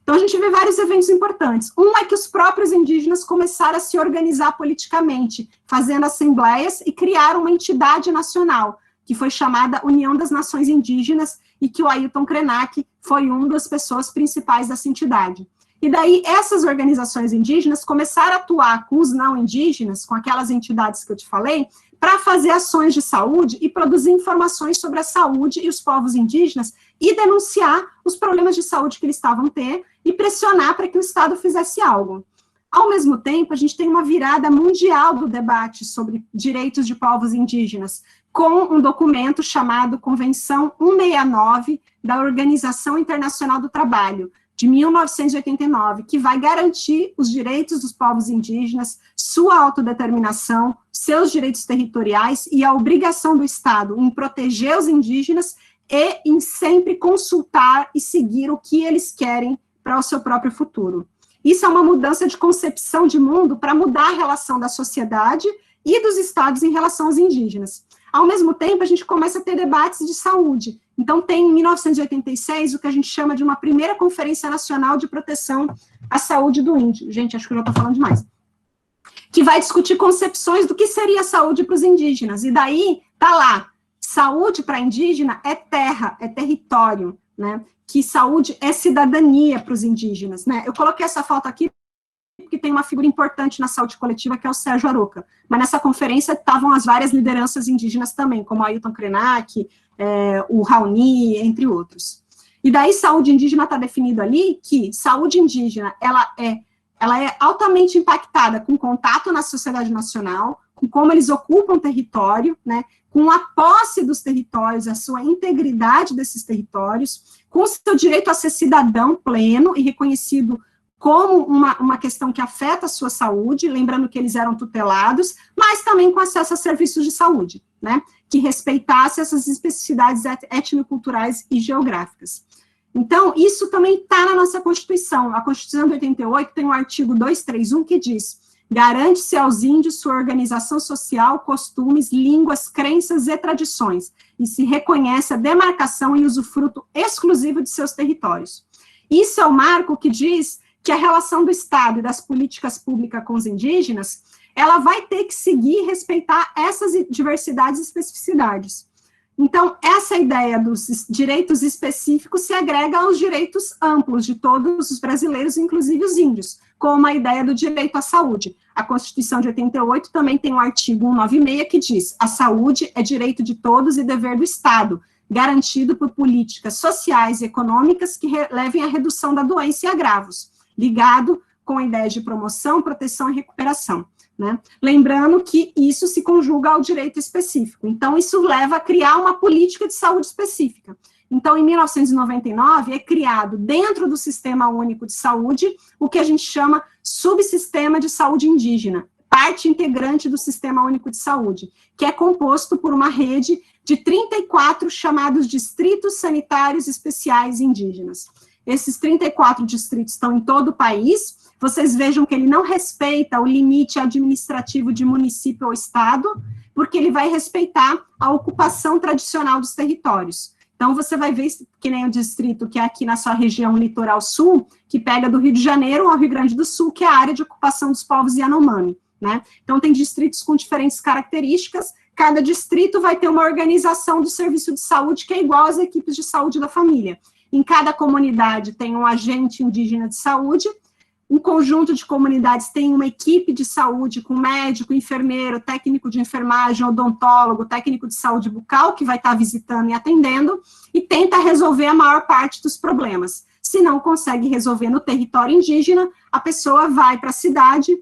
Então, a gente vê vários eventos importantes. Um é que os próprios indígenas começaram a se organizar politicamente, fazendo assembleias e criaram uma entidade nacional, que foi chamada União das Nações Indígenas, e que o Ailton Krenak foi uma das pessoas principais dessa entidade. E daí, essas organizações indígenas começaram a atuar com os não indígenas, com aquelas entidades que eu te falei, para fazer ações de saúde e produzir informações sobre a saúde e os povos indígenas e denunciar os problemas de saúde que eles estavam tendo e pressionar para que o Estado fizesse algo. Ao mesmo tempo, a gente tem uma virada mundial do debate sobre direitos de povos indígenas, com um documento chamado Convenção 169 da Organização Internacional do Trabalho, de 1989, que vai garantir os direitos dos povos indígenas, sua autodeterminação, seus direitos territoriais e a obrigação do Estado em proteger os indígenas e em sempre consultar e seguir o que eles querem para o seu próprio futuro. Isso é uma mudança de concepção de mundo para mudar a relação da sociedade e dos estados em relação aos indígenas. Ao mesmo tempo, a gente começa a ter debates de saúde. Então, tem em 1986 o que a gente chama de uma primeira Conferência Nacional de Proteção à Saúde do Índio. Gente, acho que eu já estou falando demais. Que vai discutir concepções do que seria a saúde para os indígenas. E daí, tá lá, saúde para indígena é terra, é território, né? Que saúde é cidadania para os indígenas, né? Eu coloquei essa foto aqui porque tem uma figura importante na saúde coletiva, que é o Sérgio Aroca. Mas nessa conferência estavam as várias lideranças indígenas também, como a Ailton Krenak, o Raoni, entre outros. E daí, saúde indígena está definido ali que saúde indígena, ela é altamente impactada com contato na sociedade nacional, com como eles ocupam território, né, com a posse dos territórios, a sua integridade desses territórios, com o seu direito a ser cidadão pleno e reconhecido como uma questão que afeta a sua saúde, lembrando que eles eram tutelados, mas também com acesso a serviços de saúde, né, que respeitasse essas especificidades étnico-culturais e geográficas. Então, isso também está na nossa Constituição. A Constituição de 88 tem o artigo 231 que diz: garante-se aos índios sua organização social, costumes, línguas, crenças e tradições, e se reconhece a demarcação e usufruto exclusivo de seus territórios. Isso é o marco que diz que a relação do Estado e das políticas públicas com os indígenas, ela vai ter que seguir e respeitar essas diversidades e especificidades. Então, essa ideia dos direitos específicos se agrega aos direitos amplos de todos os brasileiros, inclusive os índios, como a ideia do direito à saúde. A Constituição de 88 também tem o artigo 196 que diz: a saúde é direito de todos e dever do Estado, garantido por políticas sociais e econômicas que levem à redução da doença e agravos, ligado com a ideia de promoção, proteção e recuperação, né? Lembrando que isso se conjuga ao direito específico. Então, isso leva a criar uma política de saúde específica. Então, em 1999, é criado, dentro do Sistema Único de Saúde, o que a gente chama subsistema de saúde indígena, parte integrante do Sistema Único de Saúde, que é composto por uma rede de 34 chamados distritos sanitários especiais indígenas. Esses 34 distritos estão em todo o país. Vocês vejam que ele não respeita o limite administrativo de município ou estado, porque ele vai respeitar a ocupação tradicional dos territórios, Então, você vai ver, que nem o distrito que é aqui na sua região litoral sul, que pega do Rio de Janeiro ao Rio Grande do Sul, que é a área de ocupação dos povos Yanomami, né? Então, tem distritos com diferentes características, cada distrito vai ter uma organização do serviço de saúde que é igual às equipes de saúde da família. Em cada comunidade tem um agente indígena de saúde, um conjunto de comunidades tem uma equipe de saúde com médico, enfermeiro, técnico de enfermagem, odontólogo, técnico de saúde bucal, que vai estar visitando e atendendo, e tenta resolver a maior parte dos problemas. Se não consegue resolver no território indígena, a pessoa vai para a cidade,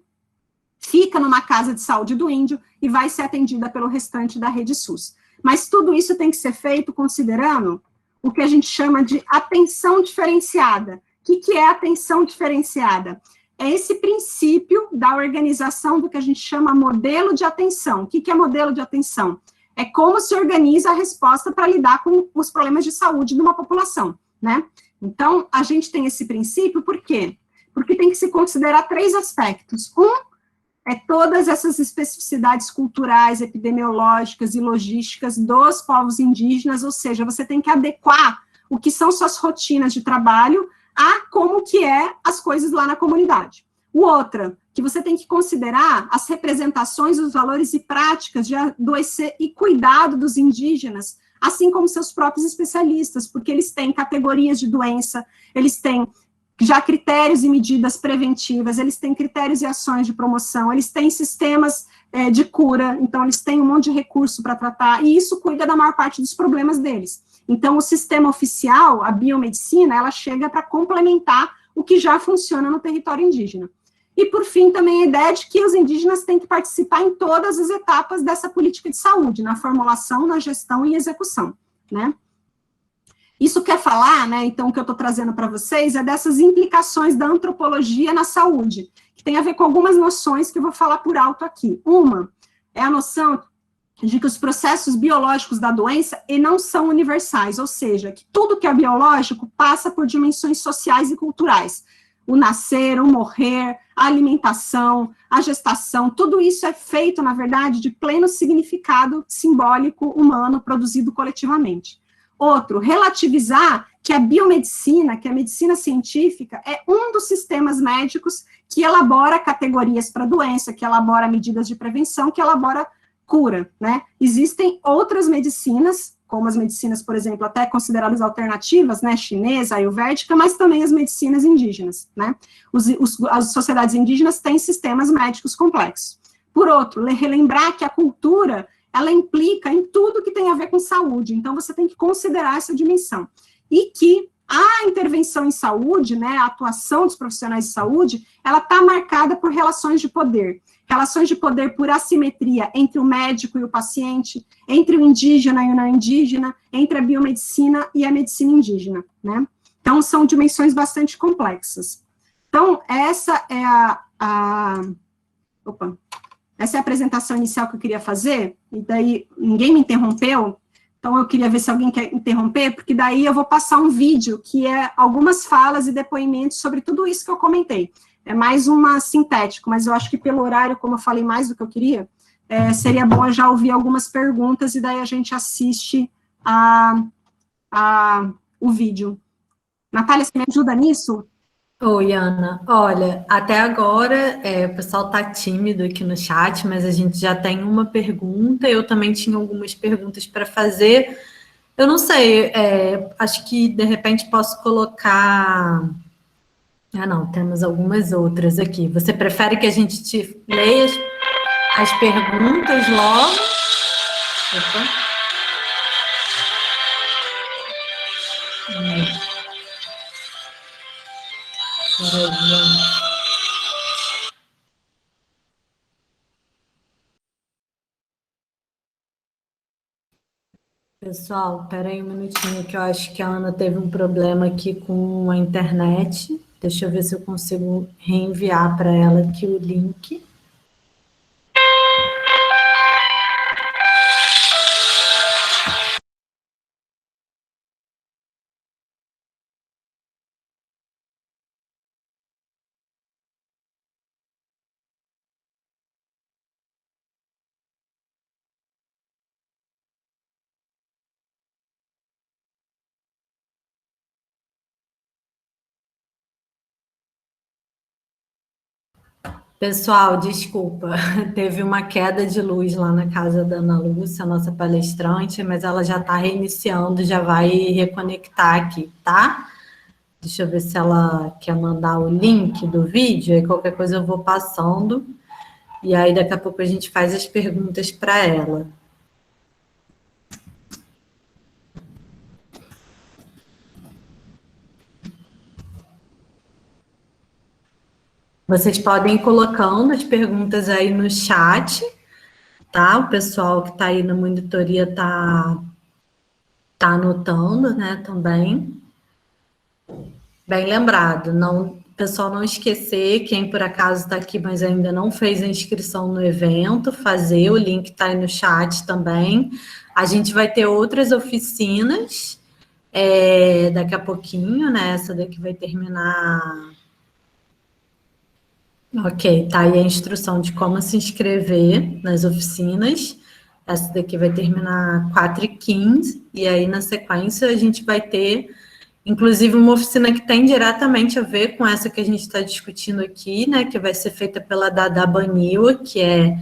fica numa casa de saúde do índio e vai ser atendida pelo restante da rede SUS. Mas tudo isso tem que ser feito considerando o que a gente chama de atenção diferenciada. O que é atenção diferenciada? É esse princípio da organização do que a gente chama modelo de atenção. O que é modelo de atenção? É como se organiza a resposta para lidar com os problemas de saúde de uma população, né? Então, a gente tem esse princípio, por quê? Porque tem que se considerar 3 aspectos. É todas essas especificidades culturais, epidemiológicas e logísticas dos povos indígenas, ou seja, você tem que adequar o que são suas rotinas de trabalho a como que é as coisas lá na comunidade. O outra, que você tem que considerar as representações, os valores e práticas de adoecer e cuidado dos indígenas, assim como seus próprios especialistas, porque eles têm categorias de doença, eles têm já critérios e medidas preventivas, eles têm critérios e ações de promoção, eles têm sistemas de cura, então eles têm um monte de recurso para tratar, e isso cuida da maior parte dos problemas deles. Então, o sistema oficial, a biomedicina, ela chega para complementar o que já funciona no território indígena. E, por fim, também a ideia de que os indígenas têm que participar em todas as etapas dessa política de saúde, na formulação, na gestão e execução, né? Isso quer falar, né, então, o que eu estou trazendo para vocês é dessas implicações da antropologia na saúde, que tem a ver com algumas noções que eu vou falar por alto aqui. Uma é a noção de que os processos biológicos da doença e não são universais, ou seja, que tudo que é biológico passa por dimensões sociais e culturais. O nascer, o morrer, a alimentação, a gestação, tudo isso é feito, na verdade, de pleno significado simbólico humano produzido coletivamente. Outro, relativizar que a biomedicina, que a medicina científica, é um dos sistemas médicos que elabora categorias para doença, que elabora medidas de prevenção, que elabora cura, né? Existem outras medicinas, como as medicinas, por exemplo, até consideradas alternativas, né, chinesa, ayurvédica, mas também as medicinas indígenas, né? As sociedades indígenas têm sistemas médicos complexos. Por outro, relembrar que a cultura ela implica em tudo que tem a ver com saúde, então você tem que considerar essa dimensão. E que a intervenção em saúde, né, a atuação dos profissionais de saúde, ela está marcada por relações de poder por assimetria entre o médico e o paciente, entre o indígena e o não indígena, entre a biomedicina e a medicina indígena, né? Então, são dimensões bastante complexas. Então, essa é essa é a apresentação inicial que eu queria fazer, e daí ninguém me interrompeu, então eu queria ver se alguém quer interromper, porque daí eu vou passar um vídeo, que é algumas falas e depoimentos sobre tudo isso que eu comentei. É mais uma sintético, mas eu acho que pelo horário, como eu falei mais do que eu queria, seria bom eu já ouvir algumas perguntas, e daí a gente assiste o vídeo. Natália, você me ajuda nisso? Oi, Ana. Olha, até agora o pessoal está tímido aqui no chat, mas a gente já tem uma pergunta. Eu também tinha algumas perguntas para fazer. Eu não sei, acho que de repente posso colocar. Ah, não, temos algumas outras aqui. Você prefere que a gente te leia as perguntas logo? Opa. Peraí, pessoal, peraí um minutinho que eu acho que a Ana teve um problema aqui com a internet. Deixa eu ver se eu consigo reenviar para ela aqui o link. Pessoal, desculpa, teve uma queda de luz lá na casa da Ana Lúcia, nossa palestrante, mas ela já está reiniciando, já vai reconectar aqui, tá? Deixa eu ver se ela quer mandar o link do vídeo, aí qualquer coisa eu vou passando, e aí daqui a pouco a gente faz as perguntas para ela. Vocês podem ir colocando as perguntas aí no chat, tá? O pessoal que está aí na monitoria tá anotando, né, também. Bem lembrado, não, pessoal, não esquecer, quem por acaso está aqui, mas ainda não fez a inscrição no evento, fazer, o link está aí no chat também. A gente vai ter outras oficinas daqui a pouquinho, né? Essa daqui vai terminar. Ok, tá aí a instrução de como se inscrever nas oficinas. Essa daqui vai terminar 4h15, e aí na sequência a gente vai ter, inclusive, uma oficina que tem diretamente a ver com essa que a gente está discutindo aqui, né? Que vai ser feita pela Dada Baniwa, que é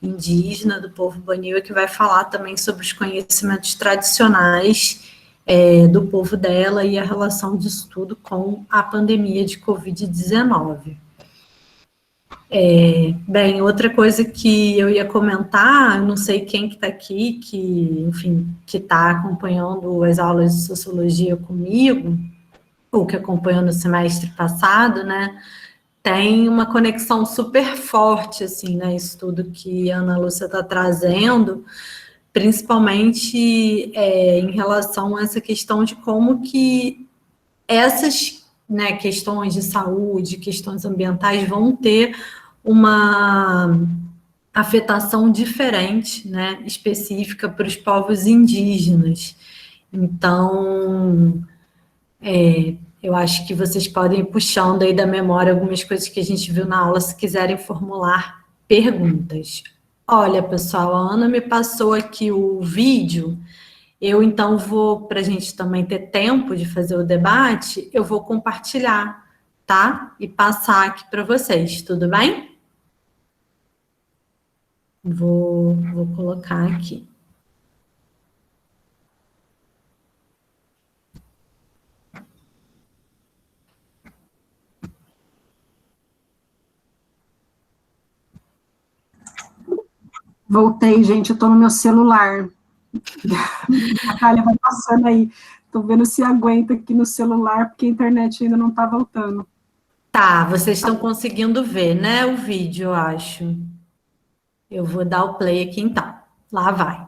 indígena do povo Baniwa, que vai falar também sobre os conhecimentos tradicionais do povo dela e a relação disso tudo com a pandemia de Covid-19. Bem, outra coisa que eu ia comentar, eu não sei quem que está aqui, que, enfim, que está acompanhando as aulas de sociologia comigo, ou que acompanhou no semestre passado, né, tem uma conexão super forte, assim, né, isso tudo que a Ana Lúcia está trazendo, principalmente em relação a essa questão de como que essas, né, questões de saúde, questões ambientais vão ter uma afetação diferente, né, específica para os povos indígenas. Então, eu acho que vocês podem ir puxando aí da memória algumas coisas que a gente viu na aula, se quiserem formular perguntas. Olha, pessoal, a Ana me passou aqui o vídeo. Eu, então, vou, para a gente também ter tempo de fazer o debate, eu vou compartilhar, tá? E passar aqui para vocês, tudo bem? Vou colocar aqui. Voltei, gente, eu estou no meu celular. A Natália vai passando aí. Estou vendo se aguenta aqui no celular, porque a internet ainda não está voltando. Tá, vocês estão conseguindo ver, né, o vídeo, eu acho. Eu vou dar o play aqui, então. Lá vai.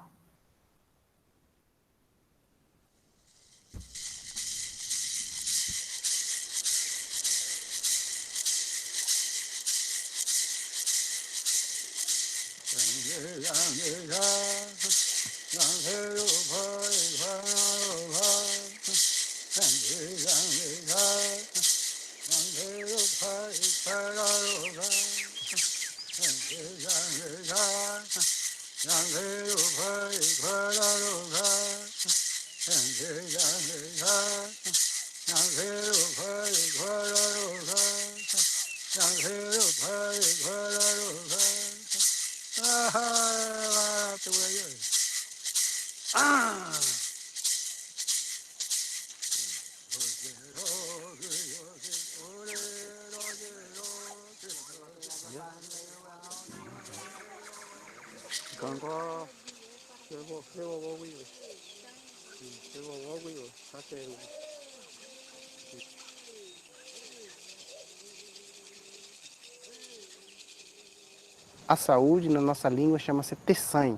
A saúde, na nossa língua, chama-se Tessan.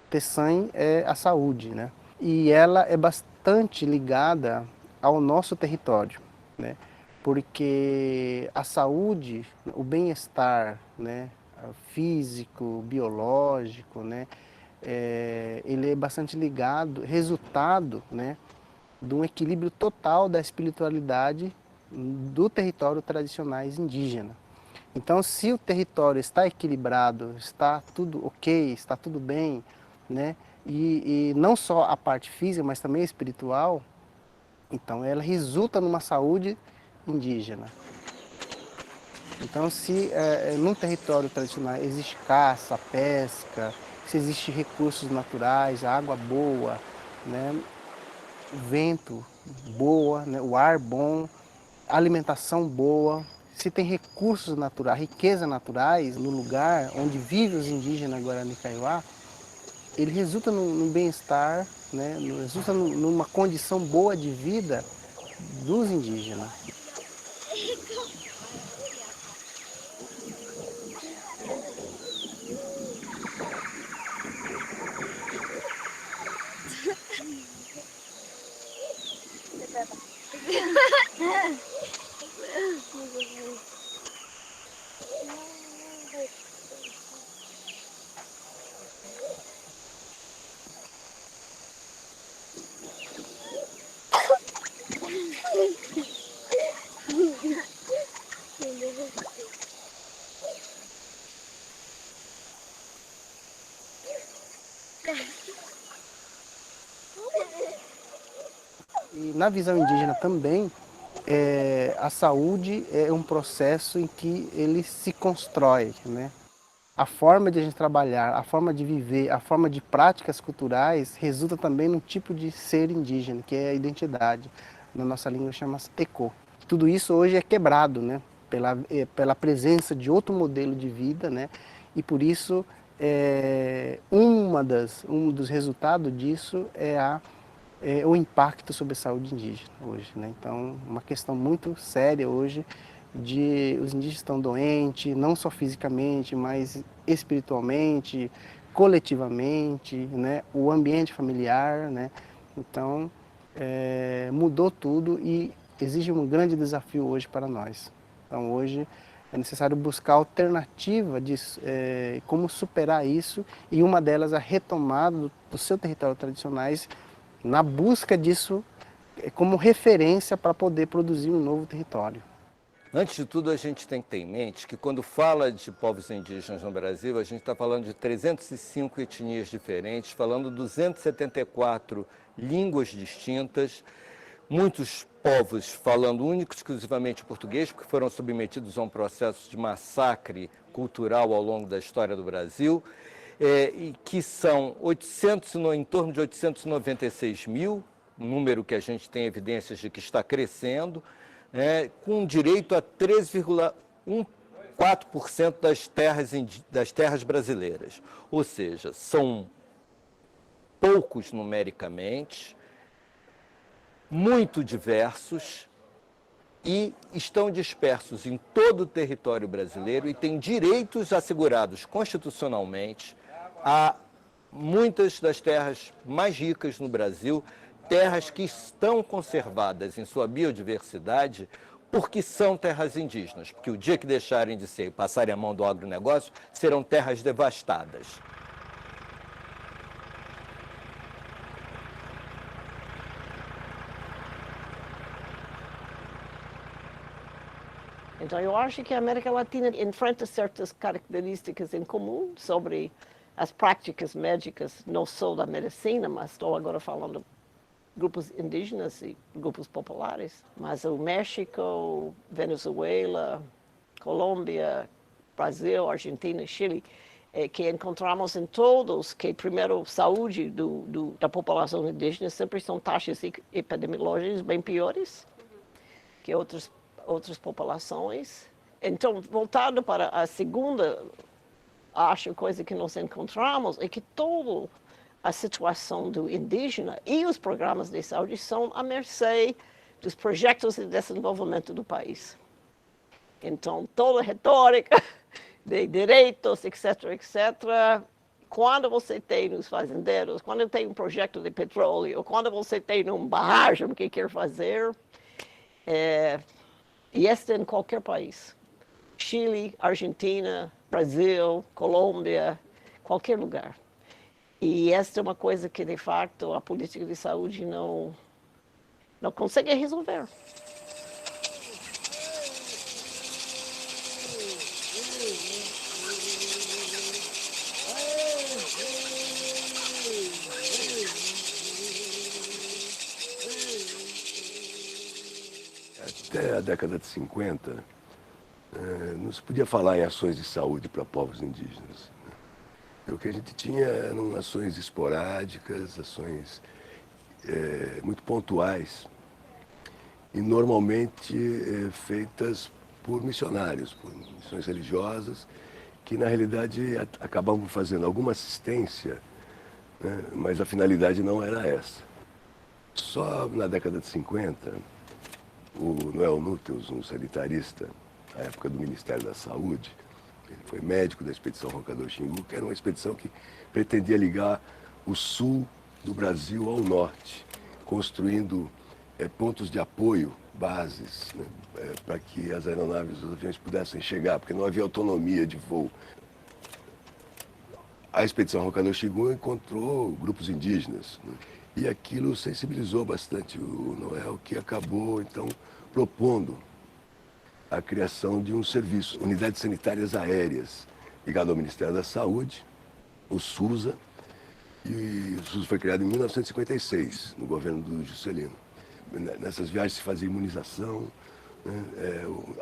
Tessan é a saúde, né? E ela é bastante ligada ao nosso território, né? Porque a saúde, o bem-estar, né, físico, biológico, né, ele é bastante ligado, resultado, né, de um equilíbrio total da espiritualidade do território tradicionais indígena. Então, se o território está equilibrado, está tudo ok, está tudo bem, né, e não só a parte física, mas também a espiritual, então ela resulta numa saúde indígena. Então, se num território tradicional existe caça, pesca, se existe recursos naturais, água boa, né, o vento boa, né, o ar bom, alimentação boa, se tem recursos naturais, riquezas naturais no lugar onde vivem os indígenas Guarani Kaiowá, ele resulta num bem-estar, né, resulta numa condição boa de vida dos indígenas. E na visão indígena também, a saúde é um processo em que ele se constrói, né? A forma de a gente trabalhar, a forma de viver, a forma de práticas culturais resulta também num tipo de ser indígena, que é a identidade. Na nossa língua chama-se Ecô. Tudo isso hoje é quebrado, né? Pela presença de outro modelo de vida, né? E por isso, um dos resultados disso é o impacto sobre a saúde indígena hoje, né? Então, uma questão muito séria hoje os indígenas estão doentes, não só fisicamente, mas espiritualmente, coletivamente, né? O ambiente familiar, né? Então, mudou tudo e exige um grande desafio hoje para nós. Então, hoje é necessário buscar alternativa de como superar isso, e uma delas é a retomada do seu território tradicionais, na busca disso como referência para poder produzir um novo território. Antes de tudo, a gente tem que ter em mente que quando fala de povos indígenas no Brasil, a gente está falando de 305 etnias diferentes, falando 274 línguas distintas, muitos povos falando único e exclusivamente português, porque foram submetidos a um processo de massacre cultural ao longo da história do Brasil, e que são em torno de 896 mil, um número que a gente tem evidências de que está crescendo, com direito a 13,14% das terras brasileiras. Ou seja, são poucos numericamente, muito diversos, e estão dispersos em todo o território brasileiro e têm direitos assegurados constitucionalmente a muitas das terras mais ricas no Brasil, terras que estão conservadas em sua biodiversidade porque são terras indígenas, porque o dia que deixarem de ser e passarem a mão do agronegócio, serão terras devastadas. Então, eu acho que a América Latina enfrenta certas características em comum sobre as práticas médicas, não só da medicina, mas estou agora falando grupos indígenas e grupos populares. Mas o México, Venezuela, Colômbia, Brasil, Argentina, Chile, que encontramos em todos que, primeiro, saúde da população indígena sempre são taxas epidemiológicas bem piores que outras populações. Então, voltado para a segunda, acho coisa que nós encontramos é que toda a situação do indígena e os programas de saúde são à mercê dos projetos de desenvolvimento do país. Então, toda a retórica de direitos, etc., etc., quando você tem nos fazendeiros, quando tem um projeto de petróleo, quando você tem uma barragem que quer fazer, e este em qualquer país, Chile, Argentina, Brasil, Colômbia, qualquer lugar. E esta é uma coisa que, de fato, a política de saúde não consegue resolver. Até a década de 50, Não se podia falar em ações de saúde para povos indígenas. O que a gente tinha eram ações esporádicas, ações muito pontuais e normalmente feitas por missionários, por missões religiosas, que na realidade acabavam fazendo alguma assistência, né, mas a finalidade não era essa. Só na década de 50, o Noel Núteus, um sanitarista, na época do Ministério da Saúde, ele foi médico da expedição Roncador Xingu, que era uma expedição que pretendia ligar o sul do Brasil ao norte, construindo pontos de apoio, bases, né, para que as aeronaves e os aviões pudessem chegar, porque não havia autonomia de voo. A expedição Roncador Xingu encontrou grupos indígenas, né, e aquilo sensibilizou bastante o Noel, que acabou, então, propondo a criação de um serviço, Unidades Sanitárias Aéreas, ligado ao Ministério da Saúde, o SUSA, e o SUSA foi criado em 1956, no governo do Juscelino. Nessas viagens se fazia imunização, né?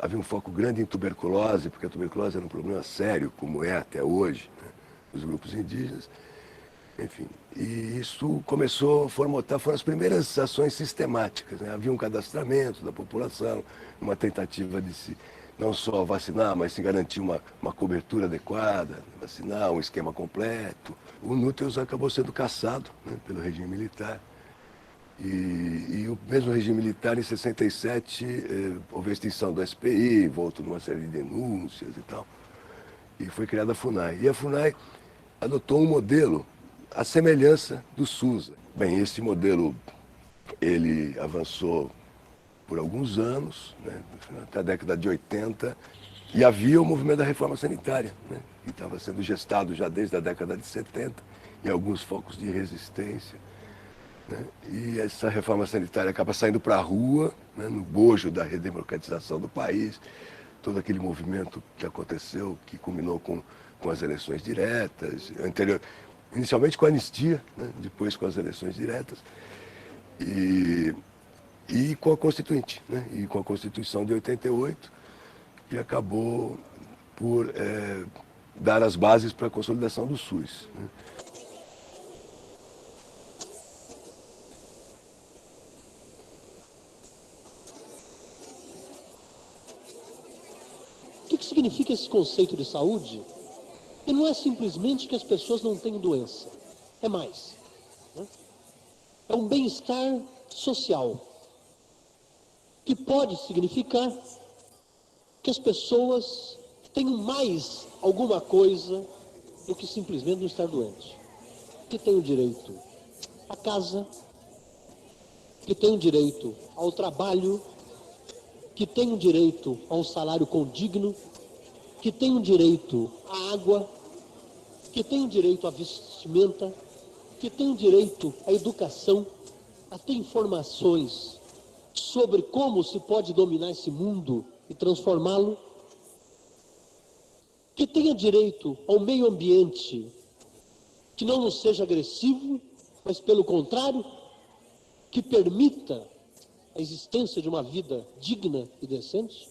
Havia um foco grande em tuberculose, porque a tuberculose era um problema sério, como é até hoje, né, nos grupos indígenas. Enfim, e isso começou a formatar, foram as primeiras ações sistemáticas, né? Havia um cadastramento da população, uma tentativa de se não só vacinar, mas se garantir uma cobertura adequada, vacinar, um esquema completo. O Núteus acabou sendo cassado, né, pelo regime militar. E o mesmo regime militar, em 67, houve a extinção do SPI, voltou numa série de denúncias e tal, e foi criada a FUNAI. E a FUNAI adotou um modelo à semelhança do SUSA. Bem, esse modelo, ele avançou por alguns anos, né, até a década de 80, e havia o movimento da reforma sanitária, né, que estava sendo gestado já desde a década de 70, em alguns focos de resistência. Né, e essa reforma sanitária acaba saindo para a rua, né, no bojo da redemocratização do país, todo aquele movimento que aconteceu, que culminou com as eleições diretas, inicialmente com a anistia, né, depois com as eleições diretas, e com a Constituinte, né, e com a Constituição de 88, que acabou por dar as bases para a consolidação do SUS. Né. O que significa esse conceito de saúde? E não é simplesmente que as pessoas não têm doença, é mais. Né? É um bem-estar social, que pode significar que as pessoas tenham mais alguma coisa do que simplesmente não estar doente. Que tenham direito à casa, que tenham direito ao trabalho, que tenham direito a um salário condigno, que tenham direito à água, que tenham direito à vestimenta, que tenham direito à educação, a ter informações sobre como se pode dominar esse mundo e transformá-lo, que tenha direito ao meio ambiente que não nos seja agressivo, mas pelo contrário, que permita a existência de uma vida digna e decente,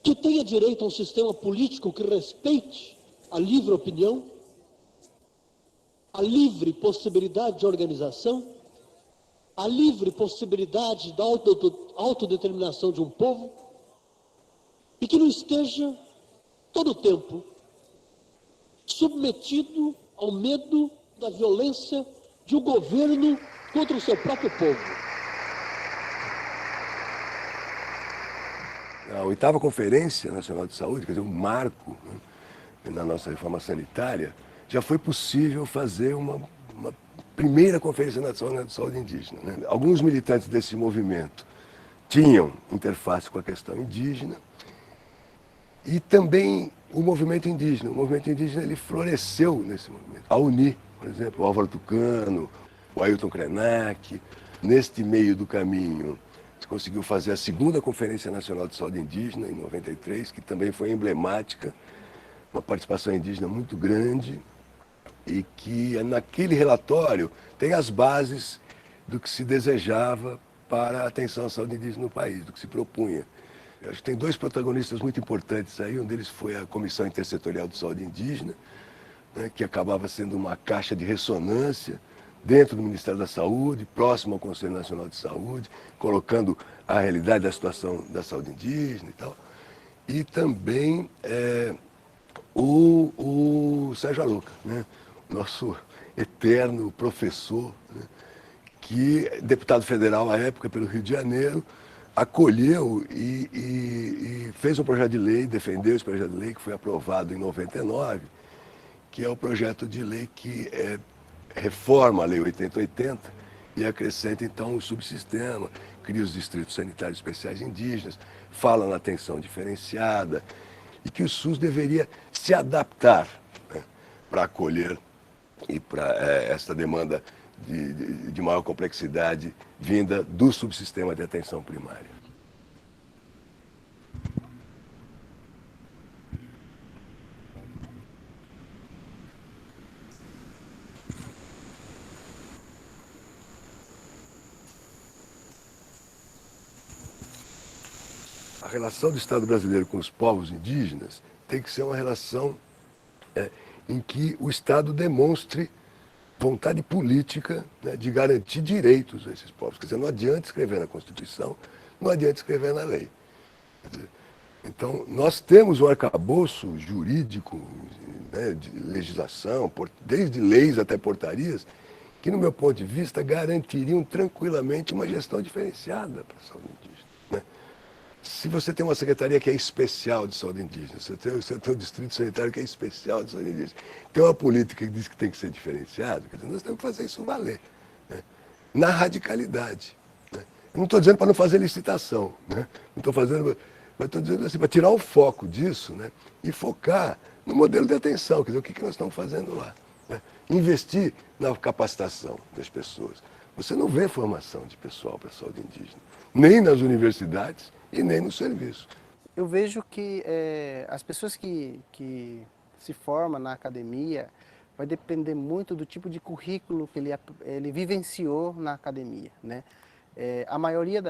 que tenha direito a um sistema político que respeite a livre opinião, a livre possibilidade de organização, a livre possibilidade da autodeterminação de um povo, e que não esteja todo o tempo submetido ao medo da violência de um governo contra o seu próprio povo. A 8ª Conferência Nacional de Saúde, quer dizer, um marco, né, na nossa reforma sanitária, já foi possível fazer uma primeira Conferência Nacional de Saúde Indígena. Né? Alguns militantes desse movimento tinham interface com a questão indígena e também o movimento indígena. O movimento indígena ele floresceu nesse movimento. A UNI, por exemplo, o Álvaro Tucano, o Ailton Krenak. Neste meio do caminho, se conseguiu fazer a 2ª Conferência Nacional de Saúde Indígena, em 93, que também foi emblemática, uma participação indígena muito grande, e que naquele relatório tem as bases do que se desejava para a atenção à saúde indígena no país, do que se propunha. Eu acho que tem dois protagonistas muito importantes aí. Um deles foi a Comissão Intersetorial de Saúde Indígena, né, que acabava sendo uma caixa de ressonância dentro do Ministério da Saúde, próximo ao Conselho Nacional de Saúde, colocando a realidade da situação da saúde indígena e tal. E também o Sérgio Aluca, né, nosso eterno professor, né, que, deputado federal à época pelo Rio de Janeiro, acolheu e fez um projeto de lei, defendeu esse projeto de lei que foi aprovado em 99, que é o projeto de lei que reforma a Lei 8080 e acrescenta então o subsistema, cria os distritos sanitários especiais indígenas, fala na atenção diferenciada e que o SUS deveria se adaptar, né, para acolher e para essa demanda de maior complexidade vinda do subsistema de atenção primária. A relação do Estado brasileiro com os povos indígenas tem que ser uma relação em que o Estado demonstre vontade política, né, de garantir direitos a esses povos. Quer dizer, não adianta escrever na Constituição, não adianta escrever na lei. Então, nós temos um arcabouço jurídico, né, de legislação, desde leis até portarias, que, no meu ponto de vista, garantiriam tranquilamente uma gestão diferenciada para a saúde indígena. Né? Se você tem uma secretaria que é especial de saúde indígena, você tem um distrito sanitário que é especial de saúde indígena, tem uma política que diz que tem que ser diferenciado, quer dizer, nós temos que fazer isso valer, né? Na radicalidade. Né? Eu não estou dizendo para não fazer licitação, né? Não estou fazendo, mas estou dizendo assim, para tirar o foco disso, né, e focar no modelo de atenção, quer dizer, o que nós estamos fazendo lá. Né? Investir na capacitação das pessoas. Você não vê formação de pessoal para a saúde indígena, nem nas universidades e nem no serviço. Eu vejo que as pessoas que se formam na academia vai depender muito do tipo de currículo que ele vivenciou na academia, né? A maioria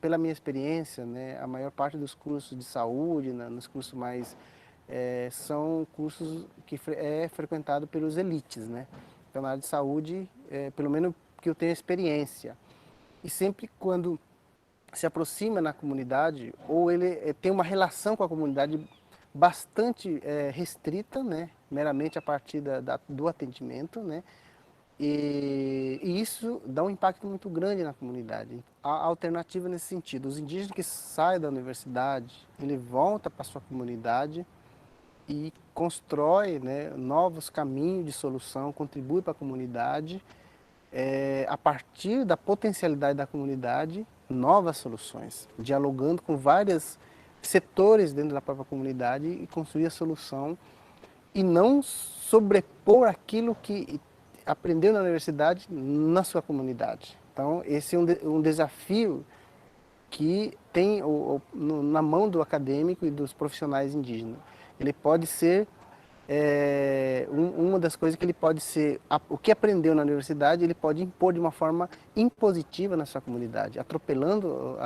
pela minha experiência, né, a maior parte dos cursos de saúde, nos cursos mais são cursos que é frequentado pelos elites, né? Então, na área de saúde, pelo menos que eu tenho experiência, e sempre quando se aproxima na comunidade, ou ele tem uma relação com a comunidade bastante restrita, né, meramente a partir do atendimento, né, e isso dá um impacto muito grande na comunidade. A alternativa nesse sentido, os indígenas que saem da universidade, ele volta para a sua comunidade e constrói, né, novos caminhos de solução, contribui para a comunidade, a partir da potencialidade da comunidade, novas soluções, dialogando com vários setores dentro da própria comunidade e construir a solução e não sobrepor aquilo que aprendeu na universidade na sua comunidade. Então, esse é um desafio que tem na mão do acadêmico e dos profissionais indígenas. Ele pode ser uma das coisas que ele pode ser, o que aprendeu na universidade, ele pode impor de uma forma impositiva na sua comunidade, atropelando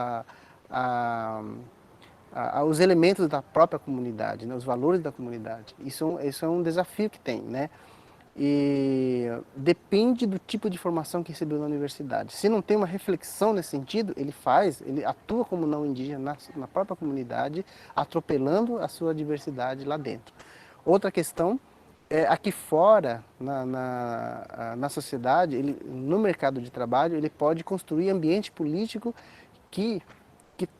os elementos da própria comunidade, né, os valores da comunidade. Isso é um desafio que tem, né? E depende do tipo de formação que recebeu na universidade. Se não tem uma reflexão nesse sentido, ele atua como não indígena na própria comunidade, atropelando a sua diversidade lá dentro. Outra questão é aqui fora, na sociedade, no mercado de trabalho, ele pode construir ambiente político que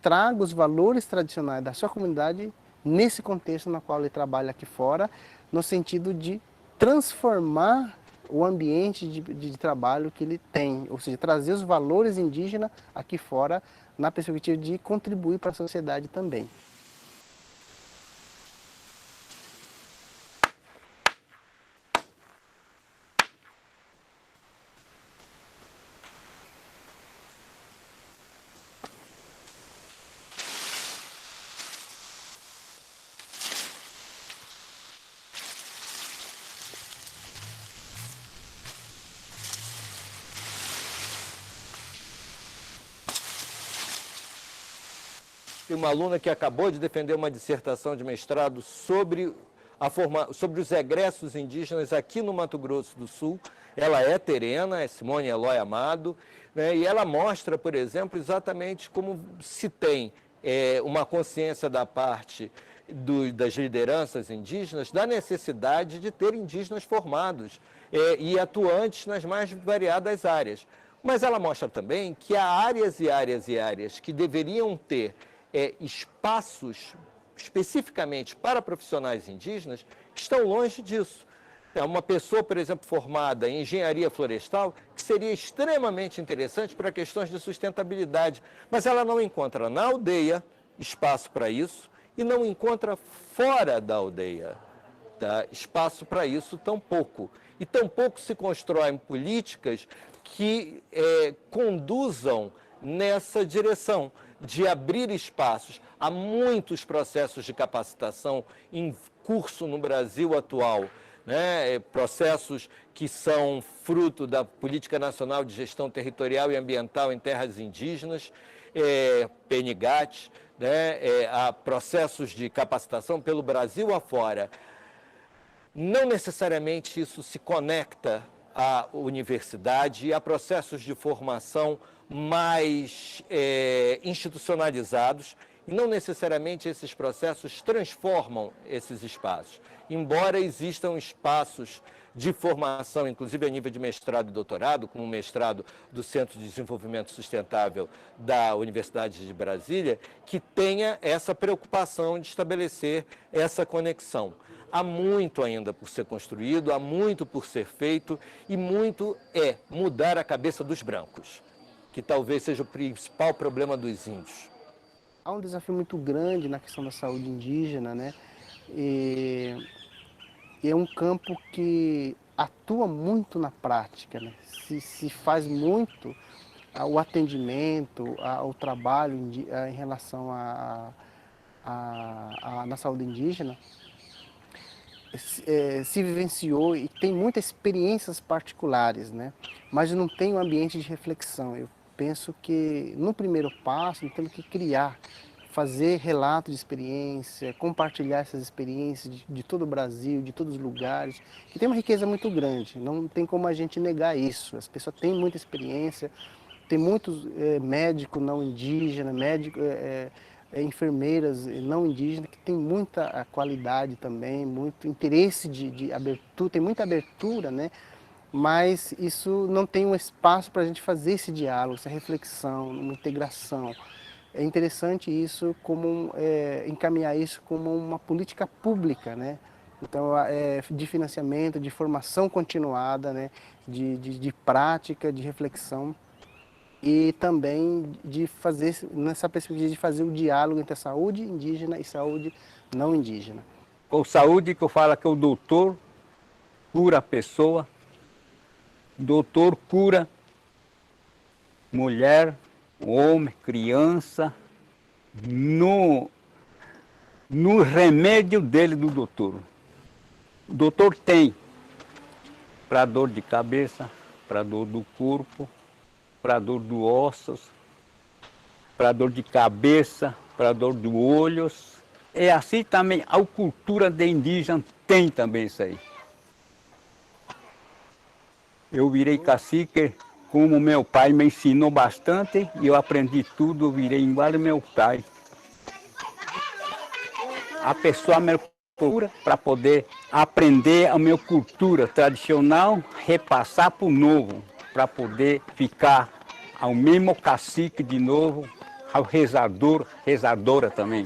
traga os valores tradicionais da sua comunidade nesse contexto no qual ele trabalha aqui fora, no sentido de transformar o ambiente de trabalho que ele tem, ou seja, trazer os valores indígenas aqui fora na perspectiva de contribuir para a sociedade também. Tem uma aluna que acabou de defender uma dissertação de mestrado sobre os egressos indígenas aqui no Mato Grosso do Sul. Ela é terena, é Simone Eloy Amado, né, e ela mostra, por exemplo, exatamente como se tem uma consciência da parte das lideranças indígenas da necessidade de ter indígenas formados e atuantes nas mais variadas áreas. Mas ela mostra também que há áreas e áreas e áreas que deveriam ter espaços especificamente para profissionais indígenas que estão longe disso. Uma pessoa, por exemplo, formada em engenharia florestal, que seria extremamente interessante para questões de sustentabilidade, mas ela não encontra na aldeia espaço para isso e não encontra fora da aldeia espaço para isso tampouco. E tampouco se constroem políticas que conduzam nessa direção de abrir espaços. Há muitos processos de capacitação em curso no Brasil atual, né? Processos que são fruto da Política Nacional de Gestão Territorial e Ambiental em Terras Indígenas, PNGAT, né? Há processos de capacitação pelo Brasil afora. Não necessariamente isso se conecta à universidade e a processos de formação mais institucionalizados, e não necessariamente esses processos transformam esses espaços. Embora existam espaços de formação, inclusive a nível de mestrado e doutorado, como o mestrado do Centro de Desenvolvimento Sustentável da Universidade de Brasília, que tenha essa preocupação de estabelecer essa conexão. Há muito ainda por ser construído, há muito por ser feito, e muito mudar a cabeça dos brancos, que talvez seja o principal problema dos índios. Há um desafio muito grande na questão da saúde indígena, né? E é um campo que atua muito na prática, né? Se faz muito o atendimento, o trabalho em relação na saúde indígena. Se vivenciou e tem muitas experiências particulares, né? Mas não tem um ambiente de reflexão. Eu penso que no primeiro passo nós temos que criar, fazer relatos de experiência, compartilhar essas experiências de todo o Brasil, de todos os lugares, que tem uma riqueza muito grande, não tem como a gente negar isso. As pessoas têm muita experiência, tem muitos médicos não indígenas, enfermeiras não indígenas, que tem muita qualidade também, muito interesse de abertura, tem muita abertura, né? Mas isso não tem um espaço para a gente fazer esse diálogo, essa reflexão, uma integração. É interessante isso, encaminhar isso como uma política pública, né? Então, de financiamento, de formação continuada, né? de prática, de reflexão, e também de fazer, nessa perspectiva de fazer o diálogo entre a saúde indígena e saúde não indígena. Com saúde, que eu falo que o doutor cura a pessoa, doutor cura mulher, homem, criança, no remédio dele do doutor. O doutor tem para dor de cabeça, para dor do corpo, para dor dos ossos, para dor de cabeça, para dor dos olhos. É assim também, a cultura de indígena tem também isso aí. Eu virei cacique, como meu pai me ensinou bastante, e eu aprendi tudo, eu virei igual ao meu pai. A pessoa me procura para poder aprender a minha cultura tradicional, repassar para o novo, para poder ficar ao mesmo cacique de novo, ao rezador, rezadora também.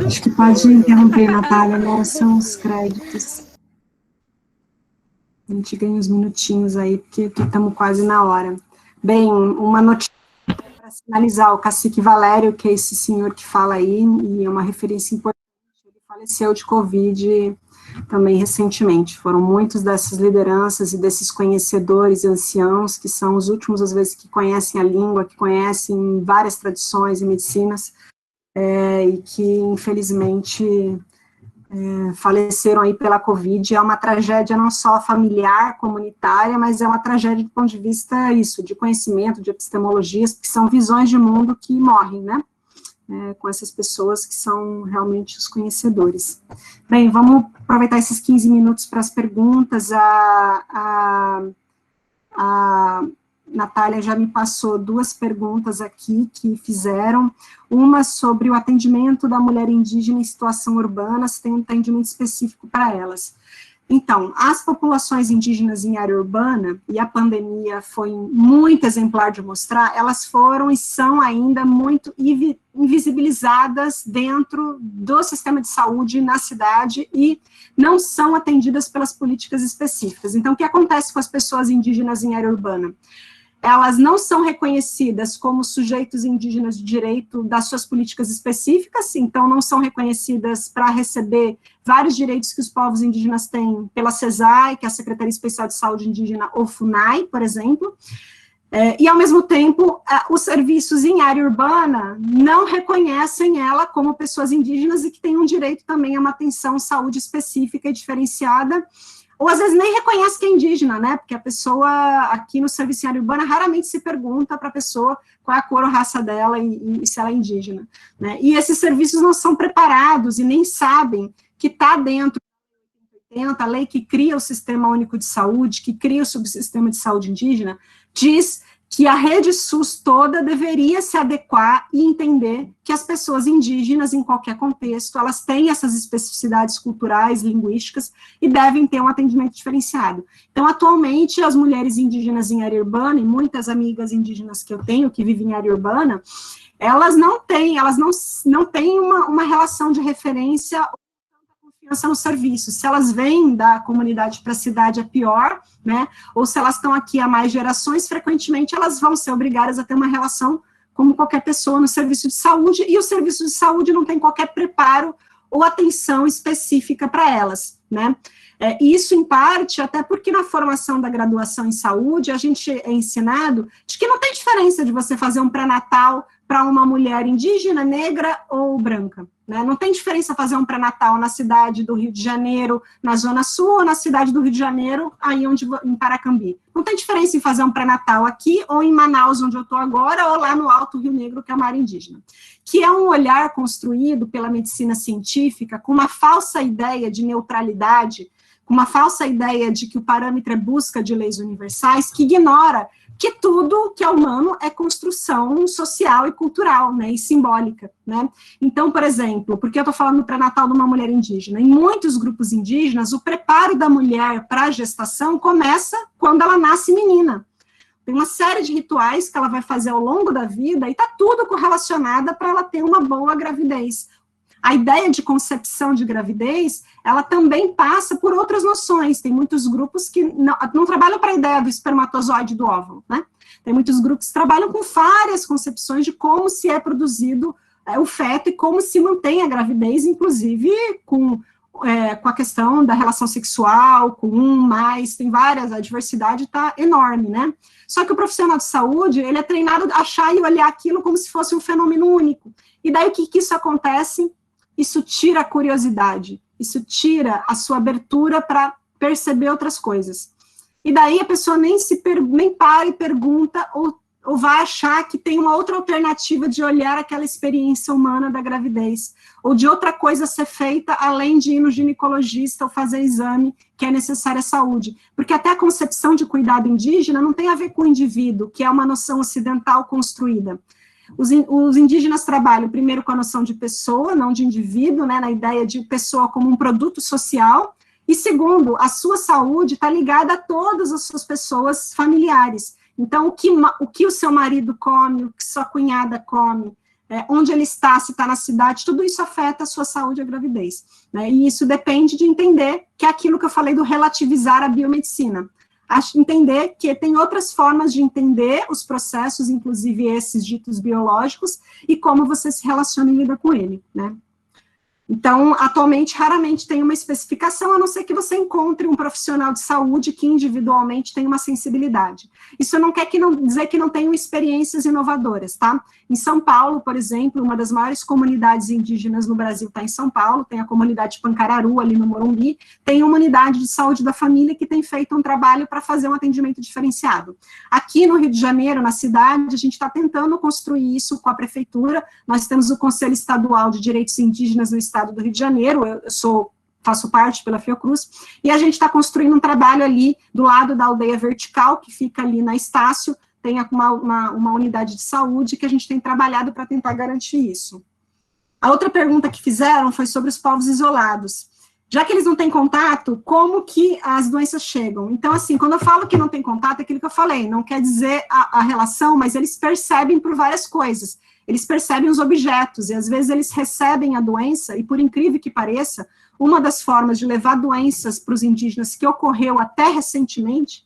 Acho que pode interromper, Natália, né? São os créditos. A gente ganha uns minutinhos aí, porque estamos quase na hora. Bem, uma notícia para Para finalizar, o cacique Valério, que é esse senhor que fala aí, e é uma referência importante, ele faleceu de Covid também recentemente. Foram muitos dessas lideranças e desses conhecedores anciãos, que são os últimos, às vezes, que conhecem a língua, que conhecem várias tradições e medicinas, e que, infelizmente, faleceram aí pela Covid. É uma tragédia não só familiar, comunitária, mas é uma tragédia do ponto de vista, de conhecimento, de epistemologias, que são visões de mundo que morrem, né? Com essas pessoas que são realmente os conhecedores. Bem, vamos aproveitar esses 15 minutos para as perguntas. A Natália já me passou 2 perguntas aqui que fizeram, uma sobre o atendimento da mulher indígena em situação urbana, se tem um atendimento específico para elas. Então, as populações indígenas em área urbana, e a pandemia foi muito exemplar de mostrar, elas foram e são ainda muito invisibilizadas dentro do sistema de saúde na cidade e não são atendidas pelas políticas específicas. Então, o que acontece com as pessoas indígenas em área urbana? Elas não são reconhecidas como sujeitos indígenas de direito das suas políticas específicas, então não são reconhecidas para receber vários direitos que os povos indígenas têm pela CESAI, que é a Secretaria Especial de Saúde Indígena, ou FUNAI, por exemplo, e, ao mesmo tempo, os serviços em área urbana não reconhecem ela como pessoas indígenas e que têm um direito também a uma atenção saúde específica e diferenciada, ou às vezes nem reconhece que é indígena, né, porque a pessoa aqui no serviço em área urbana raramente se pergunta para a pessoa qual é a cor ou raça dela e se ela é indígena, né, e esses serviços não são preparados e nem sabem que está dentro da lei que cria o Sistema Único de Saúde, que cria o Subsistema de Saúde Indígena, diz que a rede SUS toda deveria se adequar e entender que as pessoas indígenas, em qualquer contexto, elas têm essas especificidades culturais, linguísticas, e devem ter um atendimento diferenciado. Então, atualmente, as mulheres indígenas em área urbana, e muitas amigas indígenas que eu tenho, que vivem em área urbana, elas não têm uma relação de referência no serviço. Se elas vêm da comunidade para a cidade é pior, né, ou se elas estão aqui há mais gerações, frequentemente elas vão ser obrigadas a ter uma relação como qualquer pessoa no serviço de saúde, e o serviço de saúde não tem qualquer preparo ou atenção específica para elas, né. Isso, em parte, até porque na formação da graduação em saúde, a gente é ensinado de que não tem diferença de você fazer um pré-natal para uma mulher indígena, negra ou branca, né? Não tem diferença fazer um pré-natal na cidade do Rio de Janeiro, na Zona Sul, ou na cidade do Rio de Janeiro, em Paracambi. Não tem diferença em fazer um pré-natal aqui, ou em Manaus, onde eu estou agora, ou lá no Alto Rio Negro, que é uma área indígena. Que é um olhar construído pela medicina científica com uma falsa ideia de neutralidade, com uma falsa ideia de que o parâmetro é busca de leis universais, que ignora que tudo que é humano é construção social e cultural, né, e simbólica, né. Então, por exemplo, porque eu estou falando do pré-natal de uma mulher indígena, em muitos grupos indígenas, o preparo da mulher para a gestação começa quando ela nasce menina. Tem uma série de rituais que ela vai fazer ao longo da vida e está tudo correlacionada para ela ter uma boa gravidez. A ideia de concepção de gravidez, ela também passa por outras noções. Tem muitos grupos que não trabalham para a ideia do espermatozoide do óvulo, né? Tem muitos grupos que trabalham com várias concepções de como se é produzido o feto e como se mantém a gravidez, inclusive com a questão da relação sexual, com mais, tem várias, a diversidade está enorme, né? Só que o profissional de saúde, ele é treinado a achar e olhar aquilo como se fosse um fenômeno único. E daí o que isso acontece? Isso tira a curiosidade, isso tira a sua abertura para perceber outras coisas. E daí a pessoa nem para e pergunta, ou vai achar que tem uma outra alternativa de olhar aquela experiência humana da gravidez, ou de outra coisa ser feita além de ir no ginecologista ou fazer exame que é necessário à saúde. Porque até a concepção de cuidado indígena não tem a ver com o indivíduo, que é uma noção ocidental construída. Os indígenas trabalham primeiro com a noção de pessoa, não de indivíduo, né, na ideia de pessoa como um produto social, e segundo, a sua saúde está ligada a todas as suas pessoas familiares. Então, o que o seu marido come, o que sua cunhada come, onde ele está, se está na cidade, tudo isso afeta a sua saúde e a gravidez, né, e isso depende de entender que é aquilo que eu falei do relativizar a biomedicina. entender que tem outras formas de entender os processos, inclusive esses ditos biológicos, e como você se relaciona e lida com ele, né? Então, atualmente, raramente tem uma especificação, a não ser que você encontre um profissional de saúde que individualmente tem uma sensibilidade. Isso não quer dizer que não tenham experiências inovadoras, tá? Em São Paulo, por exemplo, uma das maiores comunidades indígenas no Brasil está em São Paulo, tem a comunidade de Pancararu, ali no Morumbi, tem uma unidade de saúde da família que tem feito um trabalho para fazer um atendimento diferenciado. Aqui no Rio de Janeiro, na cidade, a gente está tentando construir isso com a prefeitura, nós temos o Conselho Estadual de Direitos Indígenas no Estado do Rio de Janeiro, faço parte pela Fiocruz, e a gente está construindo um trabalho ali do lado da aldeia vertical, que fica ali na Estácio, tem uma unidade de saúde que a gente tem trabalhado para tentar garantir isso. A outra pergunta que fizeram foi sobre os povos isolados. Já que eles não têm contato, como que as doenças chegam? Então, assim, quando eu falo que não tem contato, é aquilo que eu falei, não quer dizer a relação, mas eles percebem por várias coisas. Eles percebem os objetos, e às vezes eles recebem a doença, e por incrível que pareça, uma das formas de levar doenças para os indígenas, que ocorreu até recentemente,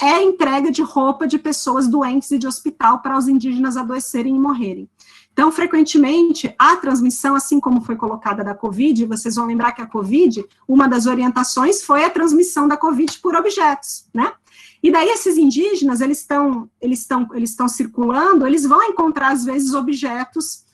é a entrega de roupa de pessoas doentes e de hospital para os indígenas adoecerem e morrerem. Então, frequentemente, a transmissão, assim como foi colocada da Covid, vocês vão lembrar que a Covid, uma das orientações foi a transmissão da Covid por objetos, né? E daí esses indígenas, eles estão circulando, eles vão encontrar, às vezes, objetos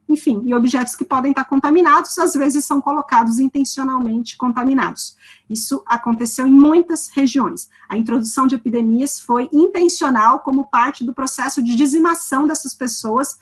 enfim, e objetos que podem estar contaminados, às vezes são colocados intencionalmente contaminados. Isso aconteceu em muitas regiões. A introdução de epidemias foi intencional como parte do processo de dizimação dessas pessoas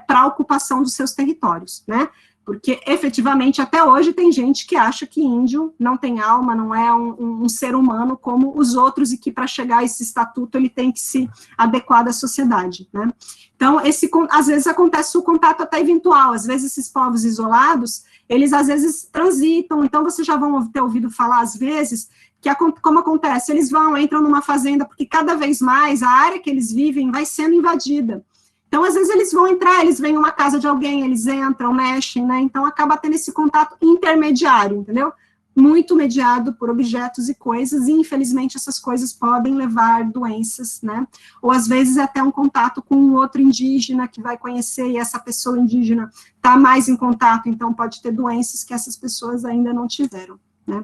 para a ocupação dos seus territórios, né? Porque, efetivamente, até hoje tem gente que acha que índio não tem alma, não é um ser humano como os outros, e que para chegar a esse estatuto ele tem que se adequar à sociedade, né? Então, às vezes acontece o contato até eventual, às vezes esses povos isolados, eles às vezes transitam, então vocês já vão ter ouvido falar às vezes, que como acontece, eles entram numa fazenda, porque cada vez mais a área que eles vivem vai sendo invadida. Então, às vezes, eles vão entrar, eles vêm em uma casa de alguém, eles entram, mexem, né? Então, acaba tendo esse contato intermediário, entendeu? Muito mediado por objetos e coisas, e, infelizmente, essas coisas podem levar doenças, né? Ou, às vezes, até um contato com um outro indígena que vai conhecer, e essa pessoa indígena está mais em contato, então pode ter doenças que essas pessoas ainda não tiveram, né?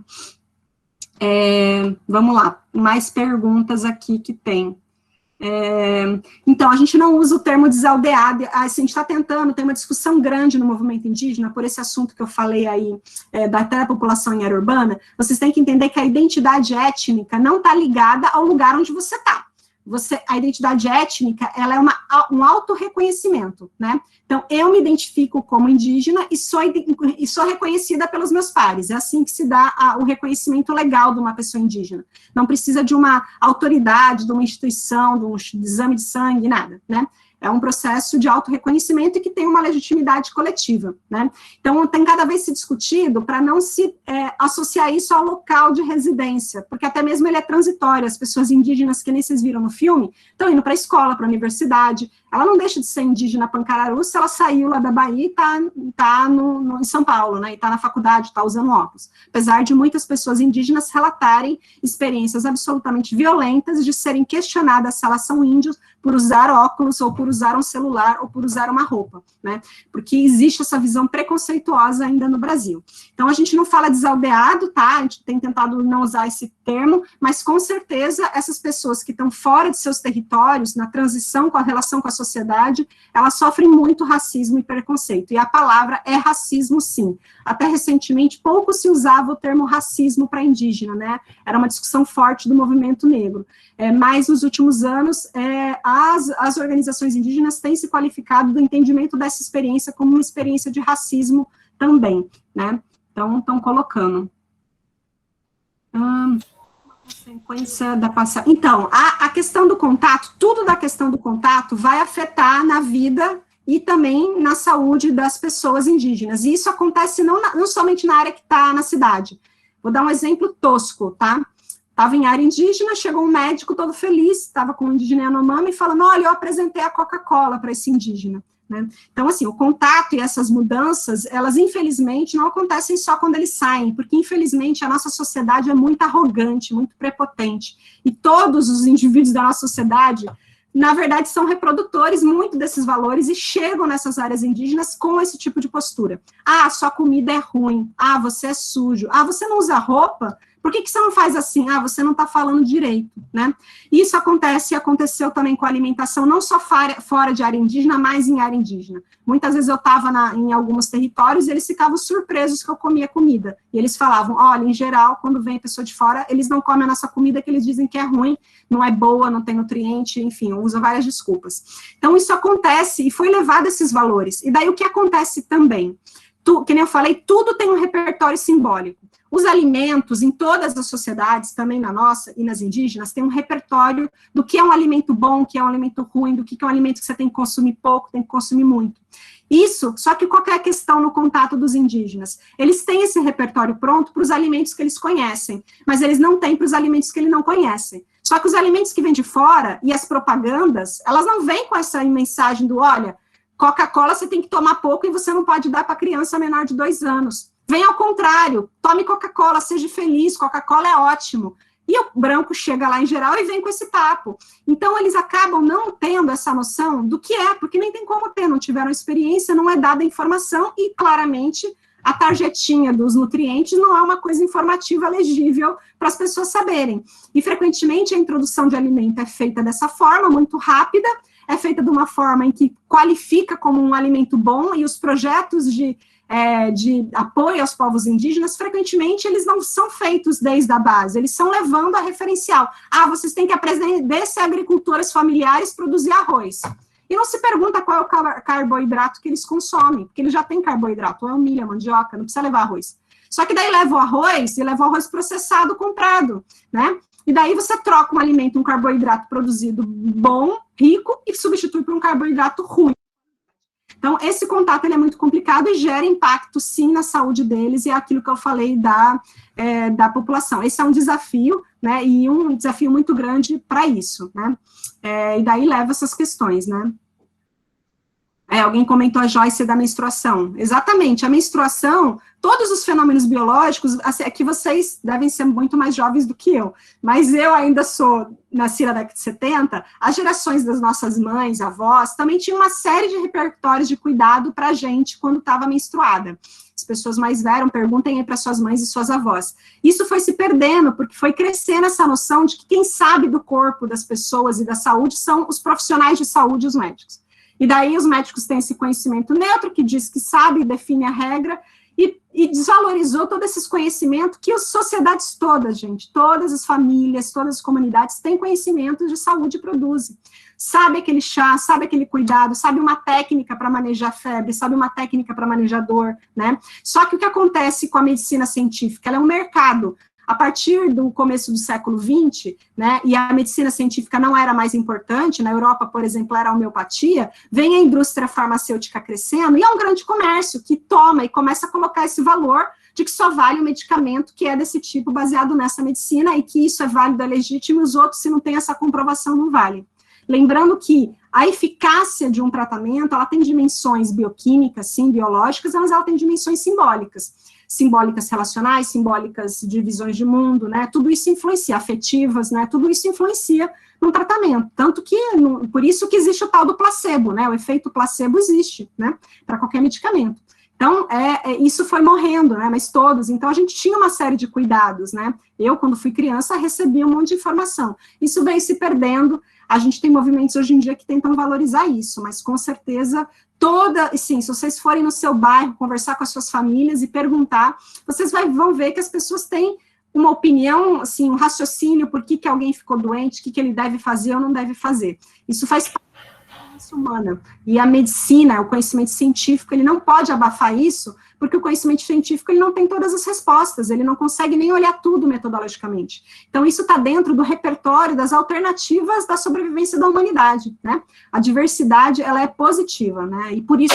Vamos lá, mais perguntas aqui que tem. Então, a gente não usa o termo desaldeado, a gente está tentando, tem uma discussão grande no movimento indígena, por esse assunto que eu falei aí, da população em área urbana. Vocês têm que entender que a identidade étnica não está ligada ao lugar onde você está. A identidade étnica, ela é um autorreconhecimento, né? Então, eu me identifico como indígena e sou reconhecida pelos meus pares. É assim que se dá o reconhecimento legal de uma pessoa indígena. Não precisa de uma autoridade, de uma instituição, de um exame de sangue, nada, né? É um processo de autorreconhecimento e que tem uma legitimidade coletiva, né? Então, tem cada vez se discutido para não se associar isso ao local de residência, porque até mesmo ele é transitório. As pessoas indígenas, que nem vocês viram no filme, estão indo para a escola, para a universidade. Ela não deixa de ser indígena Pancararu se ela saiu lá da Bahia e está em São Paulo, né? E está na faculdade, está usando óculos. Apesar de muitas pessoas indígenas relatarem experiências absolutamente violentas de serem questionadas se elas são índios por usar óculos, ou por usar um celular, ou por usar uma roupa, né? Porque existe essa visão preconceituosa ainda no Brasil. Então, a gente não fala desaldeado, tá? A gente tem tentado não usar esse termo, mas com certeza essas pessoas que estão fora de seus territórios, na transição com a relação com a sociedade, elas sofrem muito racismo e preconceito. E a palavra é racismo, sim. Até recentemente, pouco se usava o termo racismo para indígena, né? Era uma discussão forte do movimento negro. Mas nos últimos anos, as organizações indígenas têm se qualificado do entendimento dessa experiência como uma experiência de racismo também, né? Então, estão colocando. Consequência da passagem. Então, a questão do contato, tudo da questão do contato vai afetar na vida e também na saúde das pessoas indígenas. E isso acontece não somente na área que está na cidade. Vou dar um exemplo tosco, tá? Estava em área indígena, chegou um médico todo feliz, estava com um indígena Yanomami, falando, olha, eu apresentei a Coca-Cola para esse indígena. né? Então, assim, o contato e essas mudanças, elas, infelizmente, não acontecem só quando eles saem, porque, infelizmente, a nossa sociedade é muito arrogante, muito prepotente, e todos os indivíduos da nossa sociedade, na verdade, são reprodutores muito desses valores e chegam nessas áreas indígenas com esse tipo de postura. Ah, sua comida é ruim. Ah, você é sujo. Ah, você não usa roupa? Por que você não faz assim? Ah, você não está falando direito, né? Isso acontece e aconteceu também com a alimentação, não só fora de área indígena, mas em área indígena. Muitas vezes eu estava em alguns territórios e eles ficavam surpresos que eu comia comida. E eles falavam, olha, em geral, quando vem pessoa de fora, eles não comem a nossa comida, que eles dizem que é ruim, não é boa, não tem nutriente, enfim, usam várias desculpas. Então, isso acontece e foi levado a esses valores. E daí o que acontece também? Que nem eu falei, tudo tem um repertório simbólico. Os alimentos, em todas as sociedades, também na nossa e nas indígenas, tem um repertório do que é um alimento bom, o que é um alimento ruim, do que é um alimento que você tem que consumir pouco, tem que consumir muito. Isso, só que qual que é a questão no contato dos indígenas? Eles têm esse repertório pronto para os alimentos que eles conhecem, mas eles não têm para os alimentos que eles não conhecem. Só que os alimentos que vêm de fora e as propagandas, elas não vêm com essa mensagem do, olha, Coca-Cola você tem que tomar pouco e você não pode dar para criança menor de 2 anos. Vem ao contrário, tome Coca-Cola, seja feliz, Coca-Cola é ótimo. E o branco chega lá em geral e vem com esse papo. Então, eles acabam não tendo essa noção do que é, porque nem tem como ter, não tiveram experiência, não é dada informação, e claramente a tarjetinha dos nutrientes não é uma coisa informativa, legível, para as pessoas saberem. E, frequentemente, a introdução de alimento é feita dessa forma, muito rápida, é feita de uma forma em que qualifica como um alimento bom, e os projetos de apoio aos povos indígenas, frequentemente, eles não são feitos desde a base, eles são levando a referencial. Ah, vocês têm que aprender a ser agricultores familiares, produzir arroz. E não se pergunta qual é o carboidrato que eles consomem, porque eles já têm carboidrato, ou é o milho, a mandioca, não precisa levar arroz. Só que daí leva o arroz, e leva o arroz processado, comprado, né? E daí você troca um alimento, um carboidrato produzido bom, rico, e substitui por um carboidrato ruim. Então, esse contato ele é muito complicado e gera impacto, sim, na saúde deles, e é aquilo que eu falei da população. Esse é um desafio, né, e um desafio muito grande para isso, né, e daí leva essas questões, né. Alguém comentou a Joyce da menstruação. Exatamente, a menstruação, todos os fenômenos biológicos, assim, é que vocês devem ser muito mais jovens do que eu, mas eu ainda nasci na década de 70, as gerações das nossas mães, avós, também tinham uma série de repertórios de cuidado para a gente quando estava menstruada. As pessoas mais velhas, perguntem aí para suas mães e suas avós. Isso foi se perdendo, porque foi crescendo essa noção de que quem sabe do corpo das pessoas e da saúde são os profissionais de saúde e os médicos. E daí os médicos têm esse conhecimento neutro, que diz que sabe e define a regra, e desvalorizou todo esse conhecimento que as sociedades todas, gente, todas as famílias, todas as comunidades têm conhecimento de saúde e produzem. Sabe aquele chá, sabe aquele cuidado, sabe uma técnica para manejar febre, sabe uma técnica para manejar dor, né? Só que o que acontece com a medicina científica? Ela é um mercado. A partir do começo do século XX, né, e a medicina científica não era mais importante, na Europa, por exemplo, era a homeopatia, vem a indústria farmacêutica crescendo, e é um grande comércio que toma e começa a colocar esse valor de que só vale o medicamento que é desse tipo, baseado nessa medicina, e que isso é válido, é legítimo, e os outros, se não tem essa comprovação, não valem. Lembrando que a eficácia de um tratamento, ela tem dimensões bioquímicas, sim, biológicas, mas ela tem dimensões simbólicas relacionais, simbólicas de visões de mundo, né, tudo isso influencia, afetivas, né, tudo isso influencia no tratamento, tanto que, por isso que existe o tal do placebo, né, o efeito placebo existe, né, para qualquer medicamento. Então, isso foi morrendo, né, mas todos, então a gente tinha uma série de cuidados, né, eu, quando fui criança, recebia um monte de informação, isso veio se perdendo, a gente tem movimentos hoje em dia que tentam valorizar isso, mas com certeza sim, se vocês forem no seu bairro, conversar com as suas famílias e perguntar, vocês vão ver que as pessoas têm uma opinião, assim, um raciocínio, por que alguém ficou doente, o que ele deve fazer ou não deve fazer. Isso faz parte da experiência humana. E a medicina, o conhecimento científico, ele não pode abafar isso, porque o conhecimento científico, ele não tem todas as respostas, ele não consegue nem olhar tudo metodologicamente. Então, isso está dentro do repertório das alternativas da sobrevivência da humanidade, né? A diversidade, ela é positiva, né? E por isso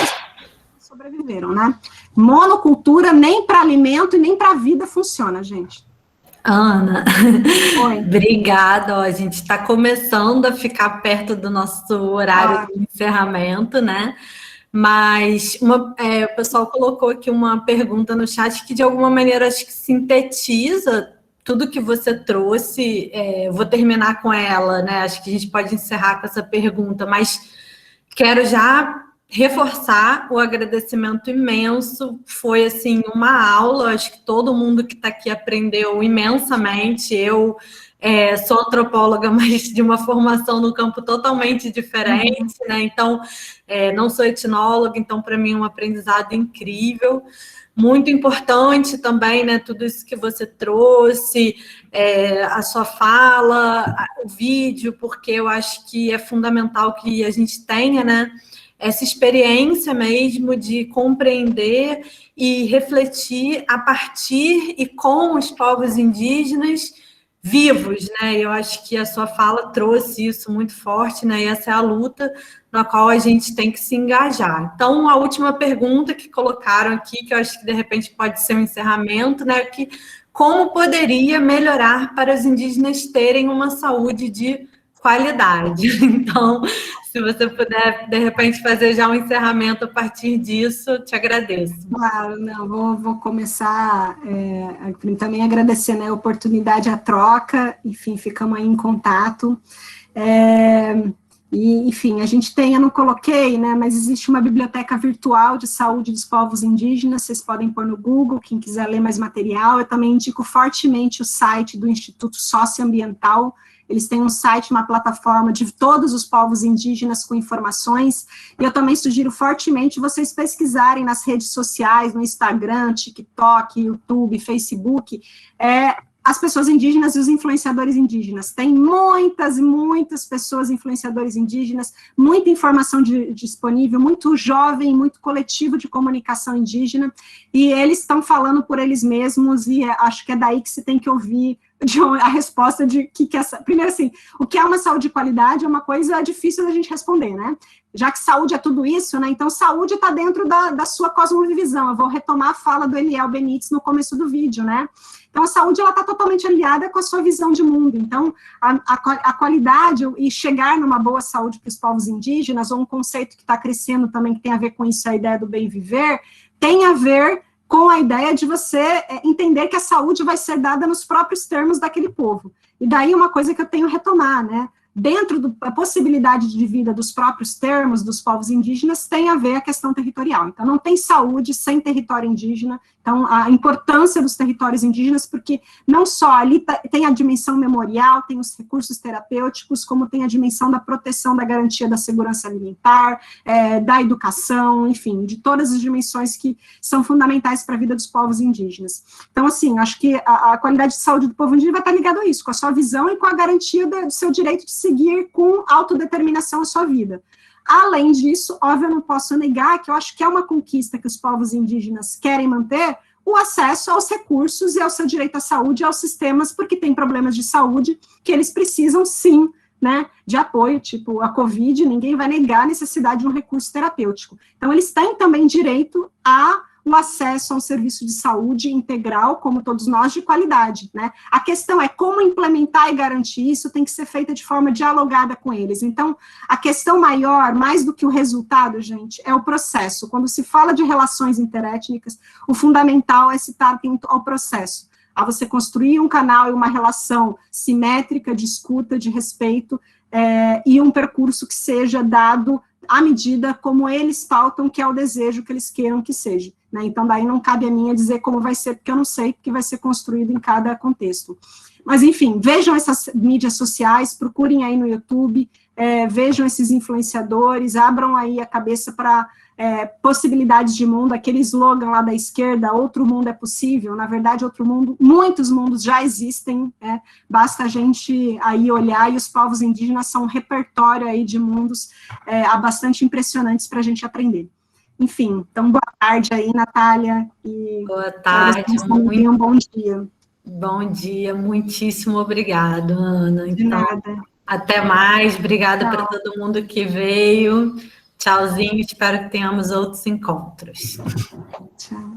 sobreviveram, né? Monocultura nem para alimento e nem para a vida funciona, gente. Ana, Oi. Obrigada. A gente está começando a ficar perto do nosso horário de encerramento, né? Mas o pessoal colocou aqui uma pergunta no chat que, de alguma maneira, acho que sintetiza tudo que você trouxe. Vou terminar com ela, né? Acho que a gente pode encerrar com essa pergunta, mas quero já reforçar o agradecimento imenso. Foi, assim, uma aula. Acho que todo mundo que está aqui aprendeu imensamente. Eu sou antropóloga, mas de uma formação no campo totalmente diferente, né? Então, não sou etnóloga, então, para mim, é um aprendizado incrível. Muito importante também, né? Tudo isso que você trouxe, a sua fala, o vídeo, porque eu acho que é fundamental que a gente tenha, né, essa experiência mesmo de compreender e refletir a partir e com os povos indígenas vivos, né? Eu acho que a sua fala trouxe isso muito forte, né? E essa é a luta na qual a gente tem que se engajar. Então, a última pergunta que colocaram aqui, que eu acho que de repente pode ser um encerramento, né? Que como poderia melhorar para os indígenas terem uma saúde de qualidade? Então, se você puder, de repente, fazer já um encerramento a partir disso, te agradeço. Claro, não, vou começar também agradecendo, né, a oportunidade, a troca, enfim, ficamos aí em contato. E, enfim, a gente tem, eu não coloquei, né, mas existe uma biblioteca virtual de saúde dos povos indígenas, vocês podem pôr no Google, quem quiser ler mais material. Eu também indico fortemente o site do Instituto Socioambiental. Eles têm um site, uma plataforma de todos os povos indígenas com informações, e eu também sugiro fortemente vocês pesquisarem nas redes sociais, no Instagram, TikTok, YouTube, Facebook, as pessoas indígenas e os influenciadores indígenas. Tem muitas e muitas pessoas influenciadores indígenas, muita informação disponível, muito jovem, muito coletivo de comunicação indígena, e eles estão falando por eles mesmos, e acho que é daí que se tem que ouvir a resposta de que essa... Primeiro, assim, o que é uma saúde de qualidade é uma coisa difícil da gente responder, né? Já que saúde é tudo isso, né? Então, saúde está dentro da sua cosmovisão. Eu vou retomar a fala do Eliel Benítez no começo do vídeo, né? Então, a saúde, ela está totalmente aliada com a sua visão de mundo. Então, a qualidade e chegar numa boa saúde para os povos indígenas, ou um conceito que está crescendo também, que tem a ver com isso, a ideia do bem viver, tem a ver com a ideia de você entender que a saúde vai ser dada nos próprios termos daquele povo. E daí uma coisa que eu tenho a retomar, né? Dentro da possibilidade de vida dos próprios termos dos povos indígenas, tem a ver a questão territorial. Então, não tem saúde sem território indígena. Então, a importância dos territórios indígenas, porque não só ali tem a dimensão memorial, tem os recursos terapêuticos, como tem a dimensão da proteção, da garantia da segurança alimentar, da educação, enfim, de todas as dimensões que são fundamentais para a vida dos povos indígenas. Então, assim, acho que a qualidade de saúde do povo indígena vai estar ligada a isso, com a sua visão e com a garantia do seu direito de seguir com autodeterminação a sua vida. Além disso, óbvio, eu não posso negar que eu acho que é uma conquista que os povos indígenas querem manter, o acesso aos recursos e ao seu direito à saúde, aos sistemas, porque tem problemas de saúde que eles precisam, sim, né, de apoio, tipo a Covid, ninguém vai negar a necessidade de um recurso terapêutico. Então, eles têm também direito o acesso a um serviço de saúde integral, como todos nós, de qualidade, né? A questão é como implementar e garantir isso, tem que ser feita de forma dialogada com eles. Então, a questão maior, mais do que o resultado, gente, é o processo. Quando se fala de relações interétnicas, o fundamental é se estar atento ao processo, a você construir um canal e uma relação simétrica de escuta, de respeito, e um percurso que seja dado à medida como eles pautam, que é o desejo que eles queiram que seja, né? Então, daí não cabe a mim dizer como vai ser, porque eu não sei, porque vai ser construído em cada contexto. Mas, enfim, vejam essas mídias sociais, procurem aí no YouTube, vejam esses influenciadores, abram aí a cabeça para possibilidades de mundo, aquele slogan lá da esquerda, outro mundo é possível. Na verdade, outro mundo, muitos mundos já existem, basta a gente aí olhar, e os povos indígenas são um repertório aí de mundos bastante impressionantes para a gente aprender. Enfim, então boa tarde aí, Natália, e boa tarde, um bom dia. Bom dia, muitíssimo obrigado, Ana. De nada. Até mais, obrigada para todo mundo que veio. Tchauzinho, espero que tenhamos outros encontros. Tchau.